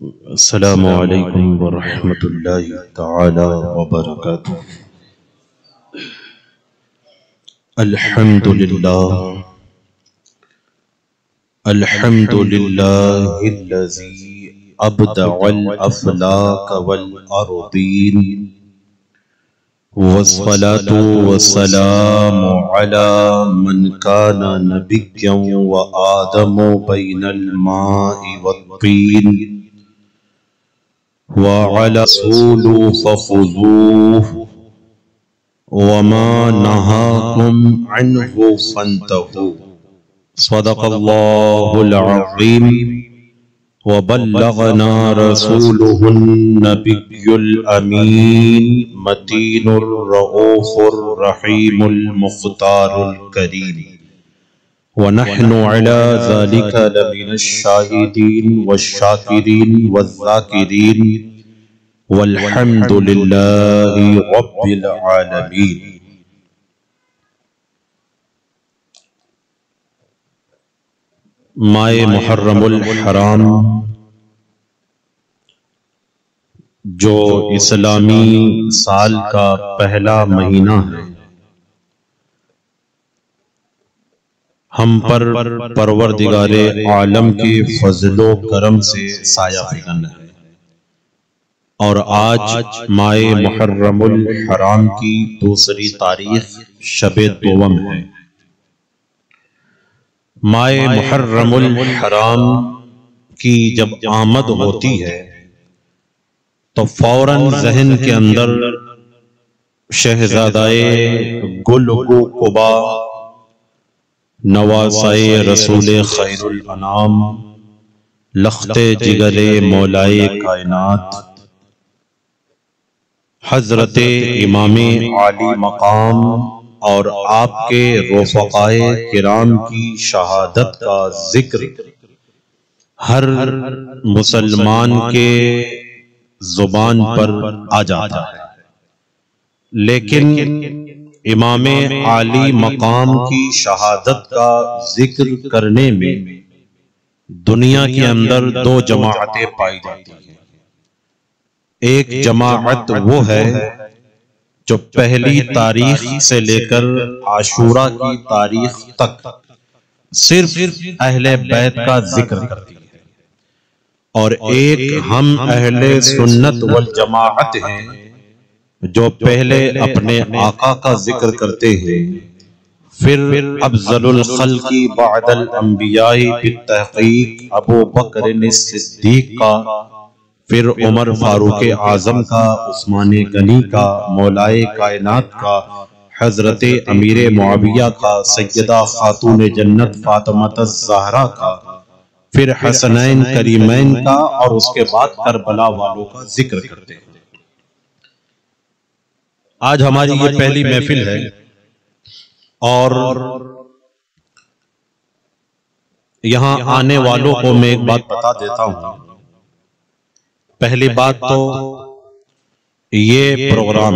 السلام علیکم ورحمۃ اللہ تعالی وبرکاتہ۔ الحمد للہ الذی ابدع الافلاک والارضین، والصلاة والسلام علی من کان نبیا وآدم بین الماء والطین، وعلى رسول فخذوه وما نهاكم عنه فانتهوا۔ صدق الله العظيم وبلغنا رسوله النبي الأمين متين الرؤوف الرحيم المختار الكريم، ونحن على ذلك لمن الشاهدين والشاكرين والذاكرين، والحمد لله رب العالمين۔ ماہ محرم الحرام جو اسلامی سال کا پہلا مہینہ ہے، ہم پر پروردگار عالم کے فضل و کرم سے سایہ فکن ہے، اور آج ماہ محرم الحرام کی دوسری تاریخ شب دوم ہے۔ ماہ محرم الحرام کی جب آمد ہوتی ہے تو فوراً ذہن کے اندر شہزادہ گل و قبا، نواسائے رسول خیر الانام، لخت جگر مولائے کائنات، حضرت امام عالی مقام اور آپ کے رفقائے کرام کی شہادت کا ذکر ہر مسلمان کے زبان پر آ جاتا ہے، لیکن امام عالی مقام کی شہادت کا ذکر کرنے میں دنیا کے اندر دو جماعتیں پائی جاتی ہیں۔ ایک جماعت وہ ہے جو پہلی تاریخ سے لے کر عاشورہ کی تاریخ تک صرف اہل بیت کا ذکر کرتی ہے، اور ایک ہم اہل سنت والجماعت ہیں جو پہلے اپنے آقا کا ذکر کرتے ہیں، پھر افضل الخلق بعد الانبیاء بالتحقیق ابو بکر صدیق کا، پھر عمر فاروق اعظم کا، عثمان غنی کا، مولائے کائنات کا، حضرت امیر معاویہ کا، سیدہ خاتون جنت فاطمہ الزہرا کا، پھر حسنین کریمین کا، اور اس کے بعد کربلا والوں کا ذکر کرتے ہیں۔ آج ہماری یہ پہلی محفل ہے، اور یہاں آنے والوں کو میں ایک بات بتا دیتا ہوں۔ پہلی بات تو یہ پروگرام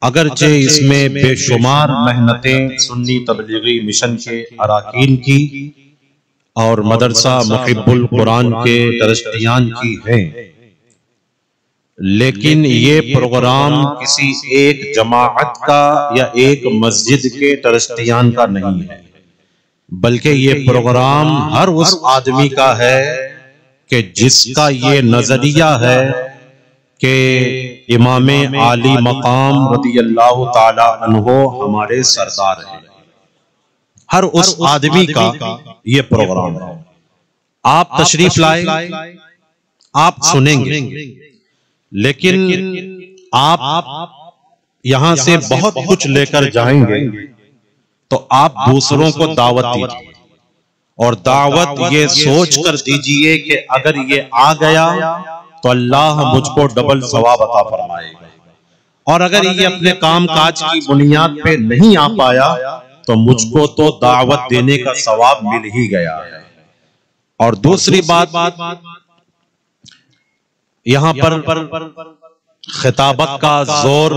اگرچہ اس میں بے شمار محنتیں سنی تبلیغی مشن کے اراکین کی اور مدرسہ محب القرآن کے ٹرسٹیان کی ہیں، لیکن یہ پروگرام کسی ایک جماعت کا یا ایک مسجد کے ٹرسٹیان کا نہیں ہے، بلکہ یہ پروگرام ہر اس آدمی کا ہے کہ جس کا یہ نظریہ ہے کہ امام عالی مقام رضی اللہ تعالی عنہ ہمارے سردار ہیں۔ ہر اس آدمی کا یہ پروگرام ہے۔ آپ تشریف لائیں، آپ سنیں گے، لیکن آپ یہاں سے بہت کچھ لے کر جائیں گے تو آپ دوسروں کو دعوت دیجیے، اور دعوت یہ سوچ کر دیجئے کہ اگر یہ آ گیا تو اللہ مجھ کو ڈبل ثواب عطا فرمائے گا، اور اگر یہ اپنے کام کاج کی بنیاد پہ نہیں آ پایا تو مجھ کو تو دعوت دینے کا ثواب مل ہی گیا ہے۔ اور دوسری بات، یہاں پر خطابت کا زور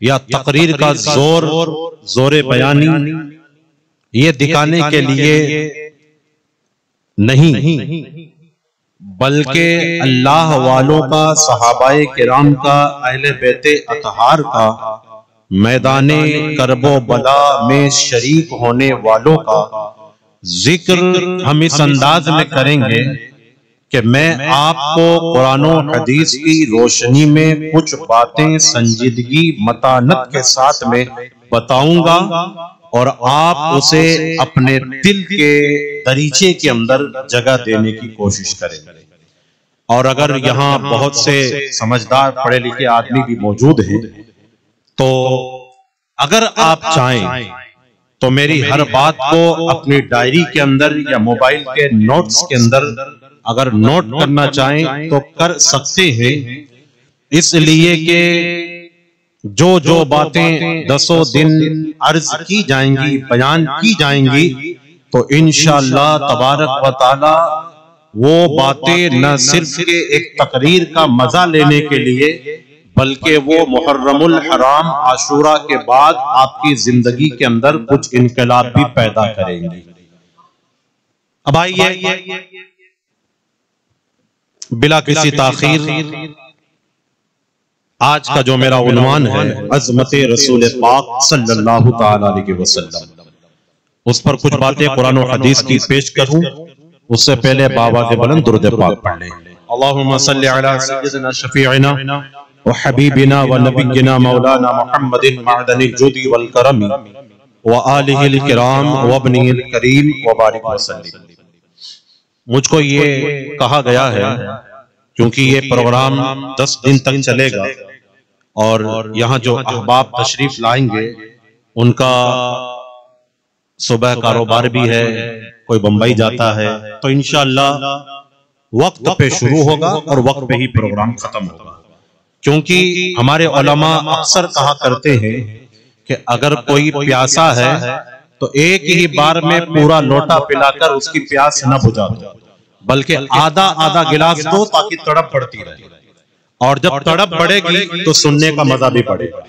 یا تقریر کا زور بیانی یہ دکھانے کے لیے نہیں بلکہ اللہ والوں کا، صحابہ کرام کا، اہل بیت اطہار کا، میدان کرب و بلا میں شریک ہونے والوں کا ذکر ہم اس انداز میں کریں گے کہ میں آپ کو قرآن و حدیث کی روشنی میں کچھ باتیں سنجیدگی متانت کے ساتھ میں بتاؤں گا، اور آپ اسے اپنے دل کے دریچے کے اندر جگہ دینے کی کوشش کریں گے۔ اور اگر یہاں بہت سے سمجھدار پڑھے لکھے آدمی بھی موجود ہیں تو اگر آپ چاہیں تو میری ہر بات کو اپنی ڈائری کے اندر یا موبائل کے نوٹس کے اندر اگر نوٹ کرنا چاہیں تو کر سکتے ہیں، اس لیے کہ جو باتیں دسوں دن عرض کی جائیں گی، بیان کی جائیں گی، تو انشاءاللہ تبارک و تعالی وہ باتیں نہ صرف ایک تقریر کا مزہ لینے کے لیے بلکہ وہ محرم الحرام عاشورہ کے بعد آپ کی زندگی کے اندر کچھ انقلاب بھی پیدا کریں گی۔ اب آئیے بلا کسی تاخیر آج کا جو میرا عنوان ہے عظمت رسول پاک صلی اللہ تعالی علیہ وسلم، اس پر کچھ باتیں قرآن و حدیث کی پیش کروں۔ اس سے پہلے بآواز بلند درود پاک پڑھ لیں۔ اللہم صلی علی سیدنا شفیعنا وحبیبنا ونبینا مولانا محمد معدن الجود والکرم وآلہ الکرام وابنہ الکریم وبارک وسلم۔ مجھ کو یہ کہا گیا ہے کیونکہ یہ پروگرام 10 دن تک چلے گا اور یہاں جو احباب تشریف لائیں گے ان کا صبح کاروبار بھی ہے، کوئی بمبئی جاتا ہے، تو انشاءاللہ وقت پہ شروع ہوگا اور وقت پہ ہی پروگرام ختم ہوگا، کیونکہ ہمارے علماء اکثر کہا کرتے ہیں کہ اگر کوئی پیاسا ہے تو ایک ہی بار میں پورا لوٹا پلا کر اس کی پیاس نہ بجھا دو، بلکہ آدھا آدھا گلاس دو تاکہ تڑپ بڑھتی رہے، اور جب تڑپ بڑھے گی تو سننے کا مزہ بھی بڑھے گا۔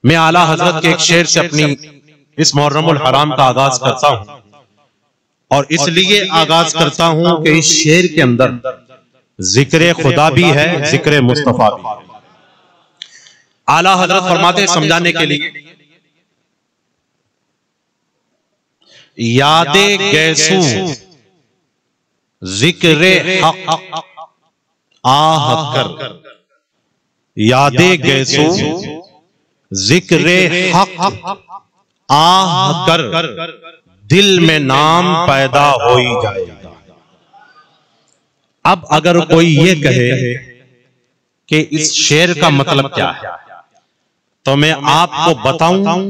میں اعلیٰ حضرت کے ایک شعر سے اپنی اس محرم الحرام کا آغاز کرتا ہوں، اور اس لیے آغاز کرتا ہوں کہ اس شعر کے اندر ذکر خدا بھی ہے، ذکر مصطفیٰ بھی ہے۔ اعلیٰ حضرت فرماتے ہیں سمجھانے کے لیے، یاد گیسوں ذکر حق آہ کر، یاد گیسوں ذکر حق آہ کر، دل میں نام پیدا ہوئی جائے گا۔ اب اگر کوئی یہ کہے کہ اس شعر کا مطلب کیا ہے تو میں آپ کو بتاؤں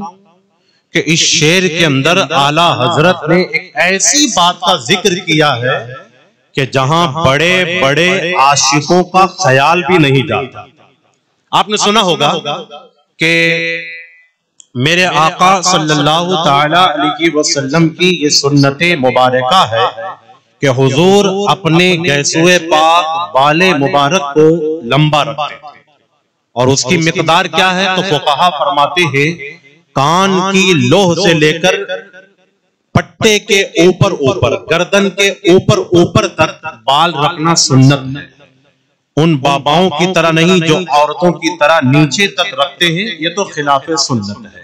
کہ اس شعر کے اندر اعلیٰ حضرت نے ایک ایسی بات کا ذکر کیا ہے کہ جہاں بڑے بڑے عاشقوں کا خیال بھی نہیں جاتا۔ آپ نے سنا ہوگا کہ میرے آقا صلی اللہ تعالی علیہ وسلم کی یہ سنت مبارکہ ہے کہ حضور اپنے گیسوئے پاک بال مبارک کو لمبا رکھتے تھے، اور اس کی مقدار کیا ہے تو فقہا فرماتے ہیں کان کی لوح سے لے کر پٹے کے اوپر گردن کے اوپر تک بال رکھنا سنت ہے۔ ان باباؤں کی طرح نہیں جو عورتوں کی طرح نیچے تک رکھتے ہیں، یہ تو خلاف سنت ہے۔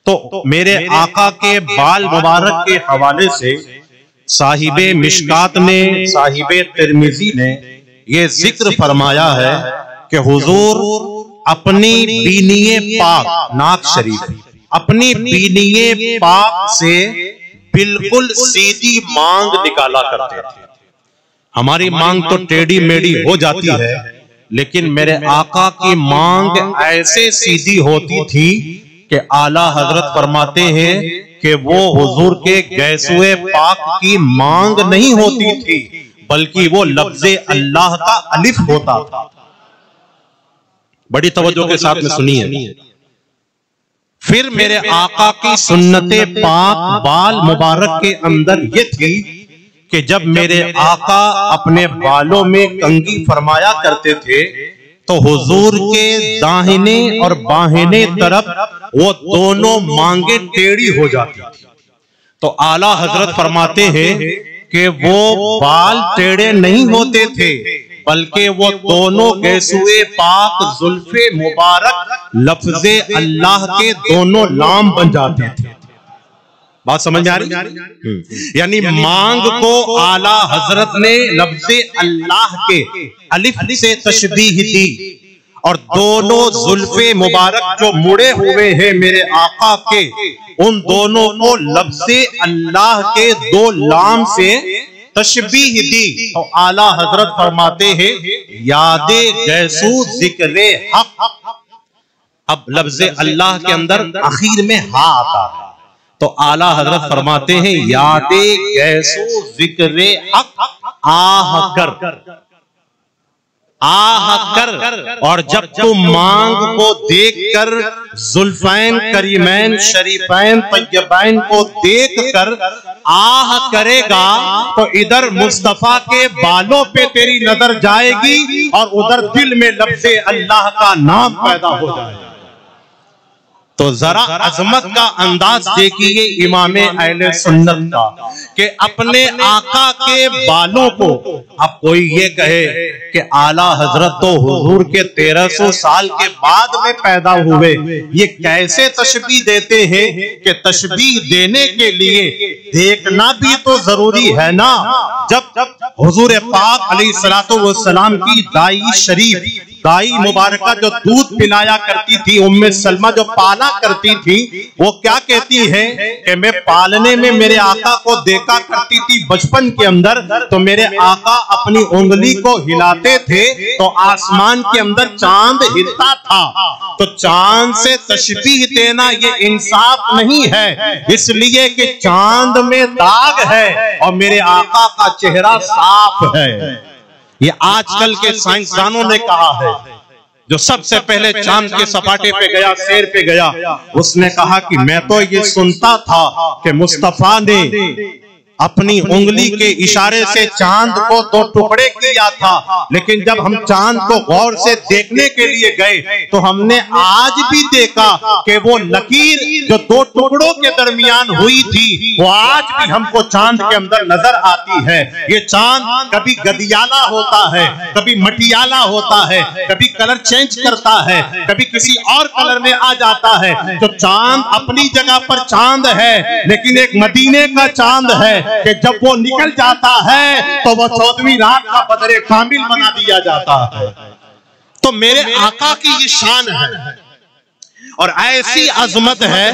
تو میرے آقا کے بال مبارک کے حوالے سے صاحب مشکات نے، صاحب ترمذی نے یہ ذکر فرمایا ہے کہ حضور اپنی بینی پاک، ناک شریف، اپنی بینی پاک سے بالکل سیدھی مانگ نکالا کرتے تھے۔ ہماری مانگ تو ٹیڑھی میڑھی ہو جاتی ہے، لیکن میرے آقا کی مانگ ایسے سیدھی ہوتی تھی کہ اعلیٰ حضرت فرماتے ہیں کہ وہ حضور کے گیسوئے پاک کی مانگ نہیں ہوتی تھی بلکہ وہ لفظ اللہ کا الف ہوتا تھا۔ بڑی توجہ کے ساتھ میں سنیے، پھر میرے آقا کی سنت پاک بال مبارک کے اندر یہ تھی کہ جب میرے آقا اپنے بالوں میں کنگھی فرمایا کرتے تھے تو حضور کے داہنے اور بائیں طرف وہ دونوں مانگیں ٹیڑھی ہو جاتی تھی۔ تو اعلیٰ حضرت فرماتے ہیں کہ وہ بال ٹیڑے نہیں ہوتے تھے بلکہ وہ دونوں گیسوئے پاک زلف مبارک لفظ اللہ کے دونوں لام بن جاتے تھے. بات سمجھ آ رہی؟ یعنی مانگ کو اعلیٰ حضرت نے لفظ اللہ کے الف سے تشبیہ دی اور دونوں زلف مبارک جو مڑے ہوئے ہیں میرے آقا کے ان دونوں کو لفظ اللہ کے دو لام سے تشبیہ دی. تو اعلیٰ حضرت فرماتے ہیں یاد گیسو ذکر حق. اب لفظ اللہ کے اندر آخر میں ہا آتا ہے تو اعلیٰ حضرت فرماتے ہیں یاد گیسو ذکر حق آہ کر اور جب تم مانگ کو دیکھ کر زلفین کریمین شریفین طیبین کو دیکھ کر آہ کرے گا تو ادھر مصطفیٰ کے بالوں پہ تیری نظر جائے گی اور ادھر دل میں لفظ اللہ کا نام پیدا ہو جائے گا. تو ذرا عظمت کا انداز دیکھیے امام اہل سنت کا کہ اپنے آقا کے بالوں کو. اب کوئی یہ کہے کہ اعلیٰ حضرت تو حضور کے 1300 سال کے بعد میں پیدا ہوئے, یہ کیسے تشبیہ دیتے ہیں کہ تشبیہ دینے کے لیے دیکھنا بھی تو ضروری ہے نا. جب حضور پاک علیہ السلام کی دائی شریف دائی مبارکہ جو دودھ پلایا کرتی تھی ام سلمہ جو پالا کرتی تھی وہ کیا کہتی ہے کہ میں پالنے میں میرے آقا کو دیکھا کرتی تھی بچپن کے اندر تو میرے آقا اپنی انگلی کو ہلاتے تھے تو آسمان کے اندر چاند ہلتا تھا. تو چاند سے تشبیہ دینا یہ انصاف نہیں ہے اس لیے کہ چاند میں داغ ہے اور میرے آقا کا چہرہ صاف ہے. یہ آج کل کے سائنسدانوں نے کہا ہے جو سب سے پہلے چاند کے سپاٹے پہ گیا سیر پہ گیا اس نے کہا کہ میں تو یہ سنتا تھا کہ مصطفیٰ نے اپنی انگلی کے اشارے سے چاند کو 2 ٹکڑے کیا تھا لیکن جب ہم چاند کو غور سے دیکھنے کے لیے گئے تو ہم نے آج بھی دیکھا کہ وہ لکیر جو 2 ٹکڑوں کے درمیان ہوئی تھی وہ آج بھی ہم کو چاند کے اندر نظر آتی ہے. یہ چاند کبھی گدیالہ ہوتا ہے کبھی مٹیالہ ہوتا ہے کبھی کلر چینج کرتا ہے کبھی کسی اور کلر میں آ جاتا ہے. تو چاند اپنی جگہ پر چاند ہے لیکن ایک مدینے کا چاند ہے کہ جب وہ نکل جاتا ہے تو وہ 14ویں رات کا بدر کامل بنا دیا جاتا ہے. تو میرے آقا کی یہ شان ہے اور ایسی عظمت ہے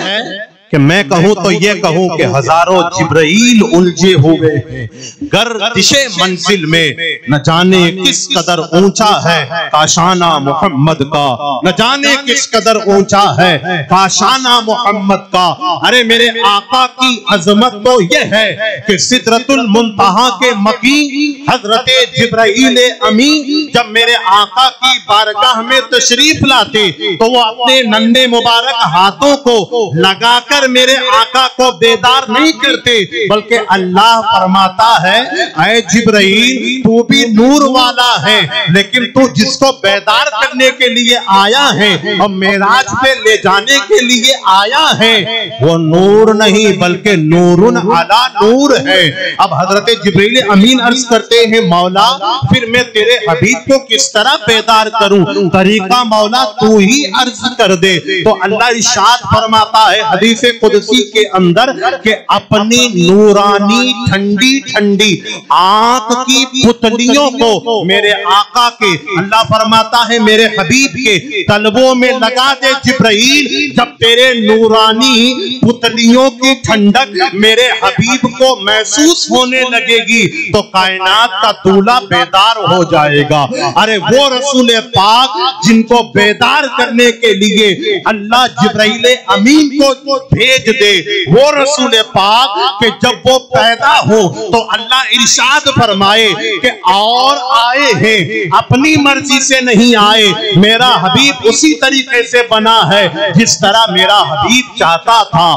کہ میں کہوں تو یہ کہوں کہ ہزاروں جبرائیل الجھے ہوئے ہیں گردش منزل میں. نہ جانے کس قدر اونچا ہے کاشانہ محمد کا, نہ جانے کس قدر اونچا ہے کاشانہ محمد کا. ارے میرے آقا کی عظمت تو یہ ہے کہ سدرۃ المنتہا کے مقیم حضرت جبرائیل امین جب میرے آقا کی بارگاہ میں تشریف لاتے تو وہ اپنے ننھے مبارک ہاتھوں کو لگا کر میرے آقا کو بیدار نہیں کرتے بلکہ اللہ فرماتا ہے اے جبرائیل تو بھی نور والا ہے لیکن تو جس کو بیدار کرنے کے لیے آیا ہے اور معراج پہ لے جانے کے لیے آیا ہے وہ نور نہیں بلکہ نورن علی نور ہے. اب حضرت جبرائیل امین عرض کرتے ہیں مولا پھر میں تیرے حبیب کو کس طرح بیدار کروں, طریقہ مولا تو ہی عرض کر دے. تو اللہ ارشاد فرماتا ہے حدیث قدسی کے اندر کہ اپنی نورانی ٹھنڈی ٹھنڈی آنکھ کی پتلیوں کو میرے آقا کے اللہ فرماتا ہے میرے حبیب کے طلبوں میں لگا دے جبرائیل. جب تیرے نورانی پتلیوں کی ٹھنڈک میرے حبیب کو محسوس ہونے لگے گی تو کائنات کا دولہ بیدار ہو جائے گا. ارے وہ رسول پاک جن کو بیدار کرنے کے لیے اللہ جبرائیل امین کو بھیج دے, وہ رسول پاک کہ جب وہ پیدا ہو تو اللہ ارشاد فرمائے کہ اور آئے ہیں اپنی مرضی سے نہیں آئے, میرا حبیب اسی طریقے سے بنا ہے جس طرح میرا حبیب چاہتا تھا.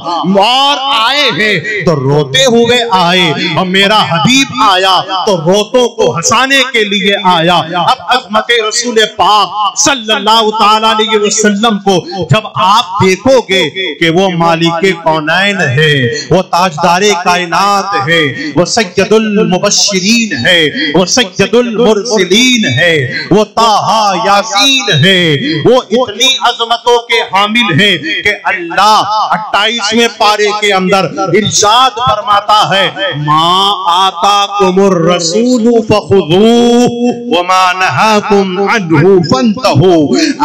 اور آئے ہیں تو روتے ہوئے آئے اور میرا حبیب آیا تو روتوں کو ہنسانے کے لیے آیا. اب عظمت رسول پاک صلی اللہ تعالی علیہ وسلم کو جب آپ دیکھو گے کہ وہ مالک کونین ہے، وہ تاجدار کائنات ہے، وہ سید المبشرین ہے، وہ سید المرسلین ہے، وہ طٰہٰ یاسین ہے، وہ اتنی عظمتوں کے حامل ہیں کہ اللہ 28ویں پارے کے اندر ارشاد فرماتا ہے ما آتاکم الرسول فخذوہ وما نہاکم عنہ فانتہوا۔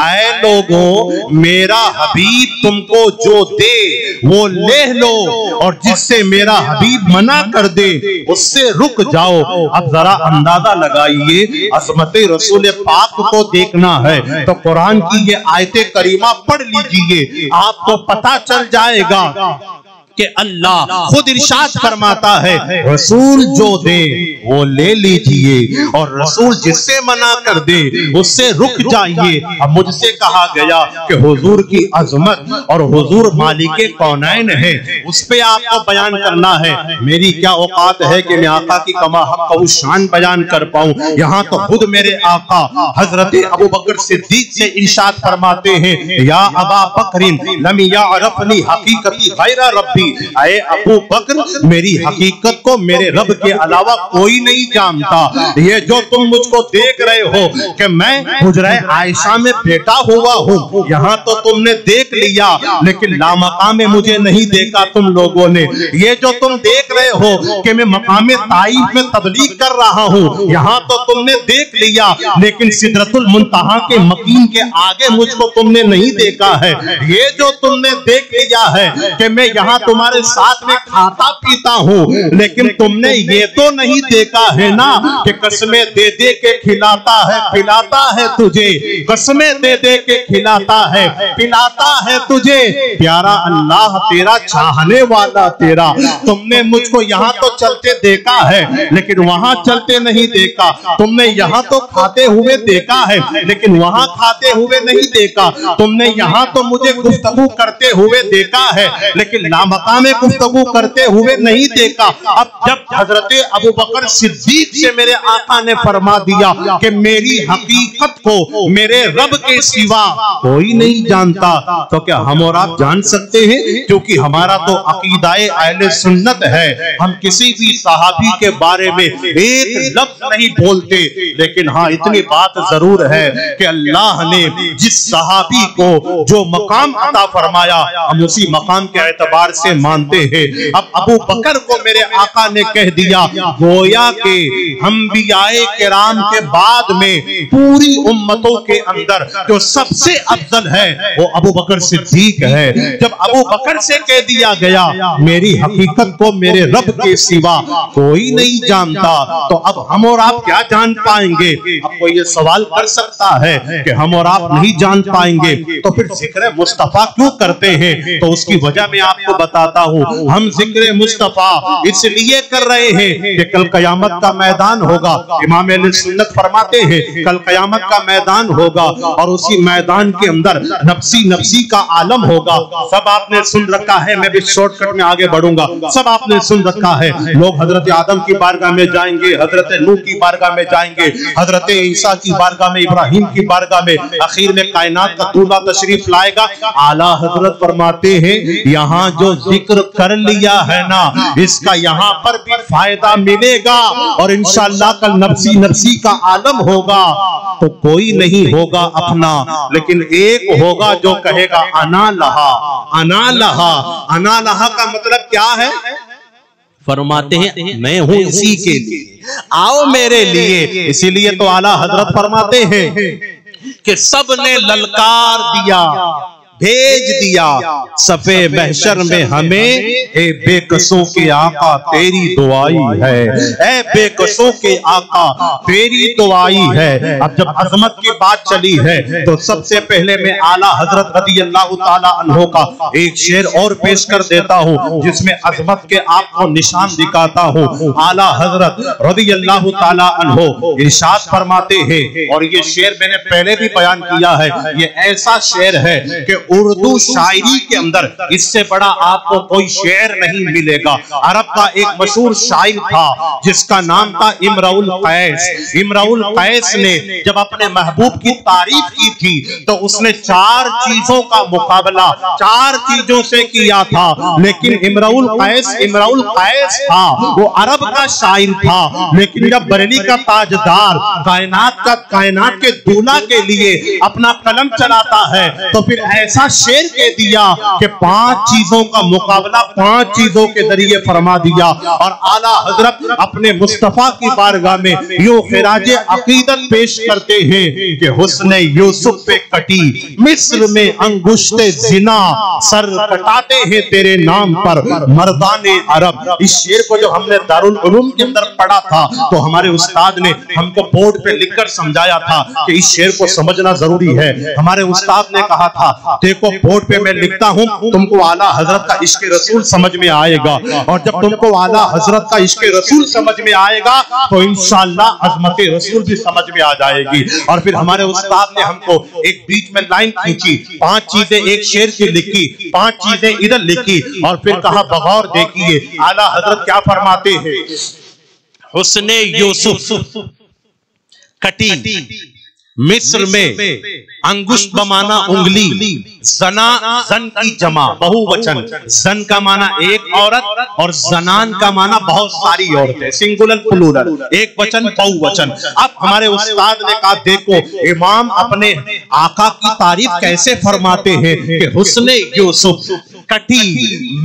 اے لوگوں میرا حبیب تم کو جو دے وہ لے لو، اور جس سے میرا حبیب منع کر دے اس سے رک جاؤ۔ اب ذرا اندازہ لگائیے، عظمت رسول پاک کو دیکھنا ہے تو قرآن کی یہ آیت کریمہ پڑھ لیجئے، آپ کو پتہ چل جائے گا کہ اللہ خود ارشاد فرماتا ہے رسول جو دے وہ لے لیجئے، اور رسول جس سے منع کر دے اس سے رک جائیے۔ اب مجھ سے کہا گیا کہ حضور کی عظمت اور حضور مالک کونین ہے، اس پہ آپ کو بیان کرنا ہے۔ میری کیا اوقات ہے کہ میں آقا کی کما حق و شان بیان کر پاؤں؟ یہاں تو خود میرے آقا حضرت ابوبکر صدیق سے ارشاد فرماتے ہیں یا ابا بکر لم یعرفنی حقیقتی غیر ربی، اے ابو بکر میری حقیقت کو میرے رب کے علاوہ کوئی نہیں جانتا۔ یہ جو تم مجھ کو دیکھ رہے ہو کہ میں حجرہ عائشہ میں بیٹا ہوا ہوں، یہاں تو تم نے دیکھ لیا لیکن لامقام میں مجھے نہیں دیکھا تم لوگوں نے۔ یہ جو تم دیکھ رہے ہو کہ میں مقام طائف میں تبلیغ کر رہا ہوں، یہاں تو تم نے دیکھ لیا لیکن سدرۃ المنتہا کے مکین کے آگے مجھ کو تم نے نہیں دیکھا ہے۔ یہ جو تم نے دیکھ لیا ہے کہ میں یہاں تمہارے ساتھ میں کھاتا پیتا ہوں، لیکن تم نے یہ تو نہیں دیکھا ہے نا کہ قسمیں دے دے کے کھلاتا ہے پلاتا ہے تجھے، قسمیں دے دے کے کھلاتا ہے پلاتا ہے تجھے، پیارا اللہ تیرا چاہنے والا تیرا۔ تم نے مجھ کو یہاں تو چلتے دیکھا ہے لیکن وہاں چلتے نہیں دیکھا، تم نے یہاں تو کھاتے ہوئے دیکھا ہے لیکن وہاں کھاتے ہوئے نہیں دیکھا، تم نے یہاں تو مجھے گفتگو کرتے ہوئے دیکھا ہے لیکن لامقام گفتگو کرتے ہوئے نہیں دیکھا۔ اب جب حضرت ابوبکر صدیق سے میرے آقا نے فرما دیا کہ میری حقیقت کو میرے رب کے سوا کوئی نہیں جانتا، تو کیا ہم اور آپ جان سکتے ہیں؟ کیونکہ ہمارا تو عقیدہ اہل سنت ہے، ہم کسی بھی صحابی کے بارے میں ایک لفظ نہیں بولتے، لیکن ہاں اتنی بات ضرور ہے کہ اللہ نے جس صحابی کو جو مقام عطا فرمایا ہم اسی مقام کے اعتبار سے مانتے ہیں۔ اب ابو بکر کو میرے آقا نے کہہ دیا گویا کہ انبیاء کرام کے بعد میں پوری امتوں کے اندر جو سب سے افضل ہے وہ ابو بکر صدیق ہے۔ جب ابو بکر سے کہہ دیا گیا میری حقیقت کو میرے رب کے سوا کوئی نہیں جانتا، تو اب ہم اور آپ کیا جان پائیں گے؟ اب کوئی یہ سوال کر سکتا ہے کہ ہم اور آپ نہیں جان پائیں گے تو پھر ذکر مصطفیٰ کیوں کرتے ہیں؟ تو اس کی وجہ میں آپ کو بتاتا ہوں۔ ہم ذکر مصطفیٰ اس لیے کر رہے ہیں کہ کل قیامت کا میدان ہوگا، امام اہل سنت فرماتے ہیں کل قیامت کا میدان ہوگا اور اسی میدان کے اندر نفسی نفسی کا عالم ہوگا۔ سب آپ نے سن رکھا ہے، میں بھی شارٹ کٹ میں آگے بڑھوں گا، سب آپ نے سن رکھا ہے لوگ حضرت آدم کی بارگاہ میں جائیں گے، حضرت نوح کی بارگاہ میں جائیں گے، حضرت عیسیٰ کی بارگاہ میں، ابراہیم کی بارگاہ میں، اخیر میں کائنات کا دولہ تشریف لائے گا۔ اعلیٰ حضرت فرماتے ہیں یہاں جو ذکر کر لیا ہے نا اس کا یہاں پر بھی فائدہ ملے گا، اور انشاءاللہ کل نفسی نفسی کا عالم ہوگا تو کوئی نہیں ہوگا اپنا، لیکن ایک ہوگا جو کہے گا انا لہا انا لہا۔ انا لہا کا مطلب کیا ہے؟ فرماتے ہیں میں ہوں اسی کے لیے، آؤ میرے لیے۔ اسی لیے تو اعلیٰ حضرت فرماتے ہیں کہ سب نے للکار دیا بھیج دیا صفے محشر میں ہمیں، اے بے قصوں کے آقا تیری دعائی ہے، اے بے قصوں کے آقا تیری دعائی ہے۔ اب جب عظمت کی بات چلی ہے تو سب سے پہلے میں اعلیٰ حضرت رضی اللہ تعالیٰ عنہ کا ایک شعر اور پیش کر دیتا ہوں جس میں عظمت کے آپ کو نشان دکھاتا ہوں۔ اعلیٰ حضرت رضی اللہ تعالیٰ عنہ ارشاد فرماتے ہیں، اور یہ شعر میں نے پہلے بھی بیان کیا ہے، یہ ایسا شعر ہے کہ اردو شاعری کے اندر اس سے بڑا آپ کو کوئی شعر نہیں ملے گا۔ عرب کا ایک مشہور شاعر تھا جس کا نام تھا امرؤ القیس۔ امرؤ القیس نے جب اپنے محبوب کی تعریف کی تھی تو اس نے 4 چیزوں کا مقابلہ 4 چیزوں سے کیا تھا، لیکن امرؤ القیس تھا، وہ عرب کا شاعر تھا، لیکن جب بریلی کا تاجدار کائنات کے دولہ کے لیے اپنا قلم چلاتا ہے تو پھر ایسا شعر کہہ دیا کہ 5 چیزوں کا مقابلہ 5 چیزوں کے ذریعے فرما دیا۔ اور اعلیٰ حضرت اپنے مصطفیٰ کی بارگاہ میں یوں خراج عقیدت پیش کرتے ہیں کہ حسن یوسف پہ کٹی مصر میں انگشت زنا، سر کٹاتے ہیں تیرے نام پر مردان عرب۔ اس شعر کو جو ہم نے دارالعلوم کے اندر پڑھا تھا تو ہمارے استاد نے ہم کو بورڈ پہ لکھ کر سمجھایا تھا کہ اس شعر کو سمجھنا ضروری ہے۔ ہمارے استاد نے کہا تھا دیکھو بورڈ پہ میں لکھتا ہوں، تم کو اعلیٰ حضرت کا عشق رسول سمجھ میں آئے گا، اور جب تم کو اعلیٰ حضرت کا عشق رسول سمجھ میں آئے گا تو انشاءاللہ عظمت رسول بھی سمجھ میں آ جائے گی۔ اور پھر ہمارے استاد نے ہم کو ایک بیچ میں لائن کھینچی، 5 چیزیں ایک شعر کی لکھی، 5 چیزیں ادھر لکھی، اور پھر کہا بغور دیکھیے اعلیٰ حضرت کیا فرماتے ہیں۔ حسن یوسف کٹی مصر میں انگشت بمانا انگلی، زنا زن کی جمع بہو وچن، زن کا معنی ایک عورت اور زنان کا معنی بہت ساری عورتیں، سنگولر پلورل، ایک وچن بہو وچن۔ اب ہمارے استاد نے کہا دیکھو امام اپنے آقا کی تعریف کیسے فرماتے ہیں کہ حسن یوسف کٹی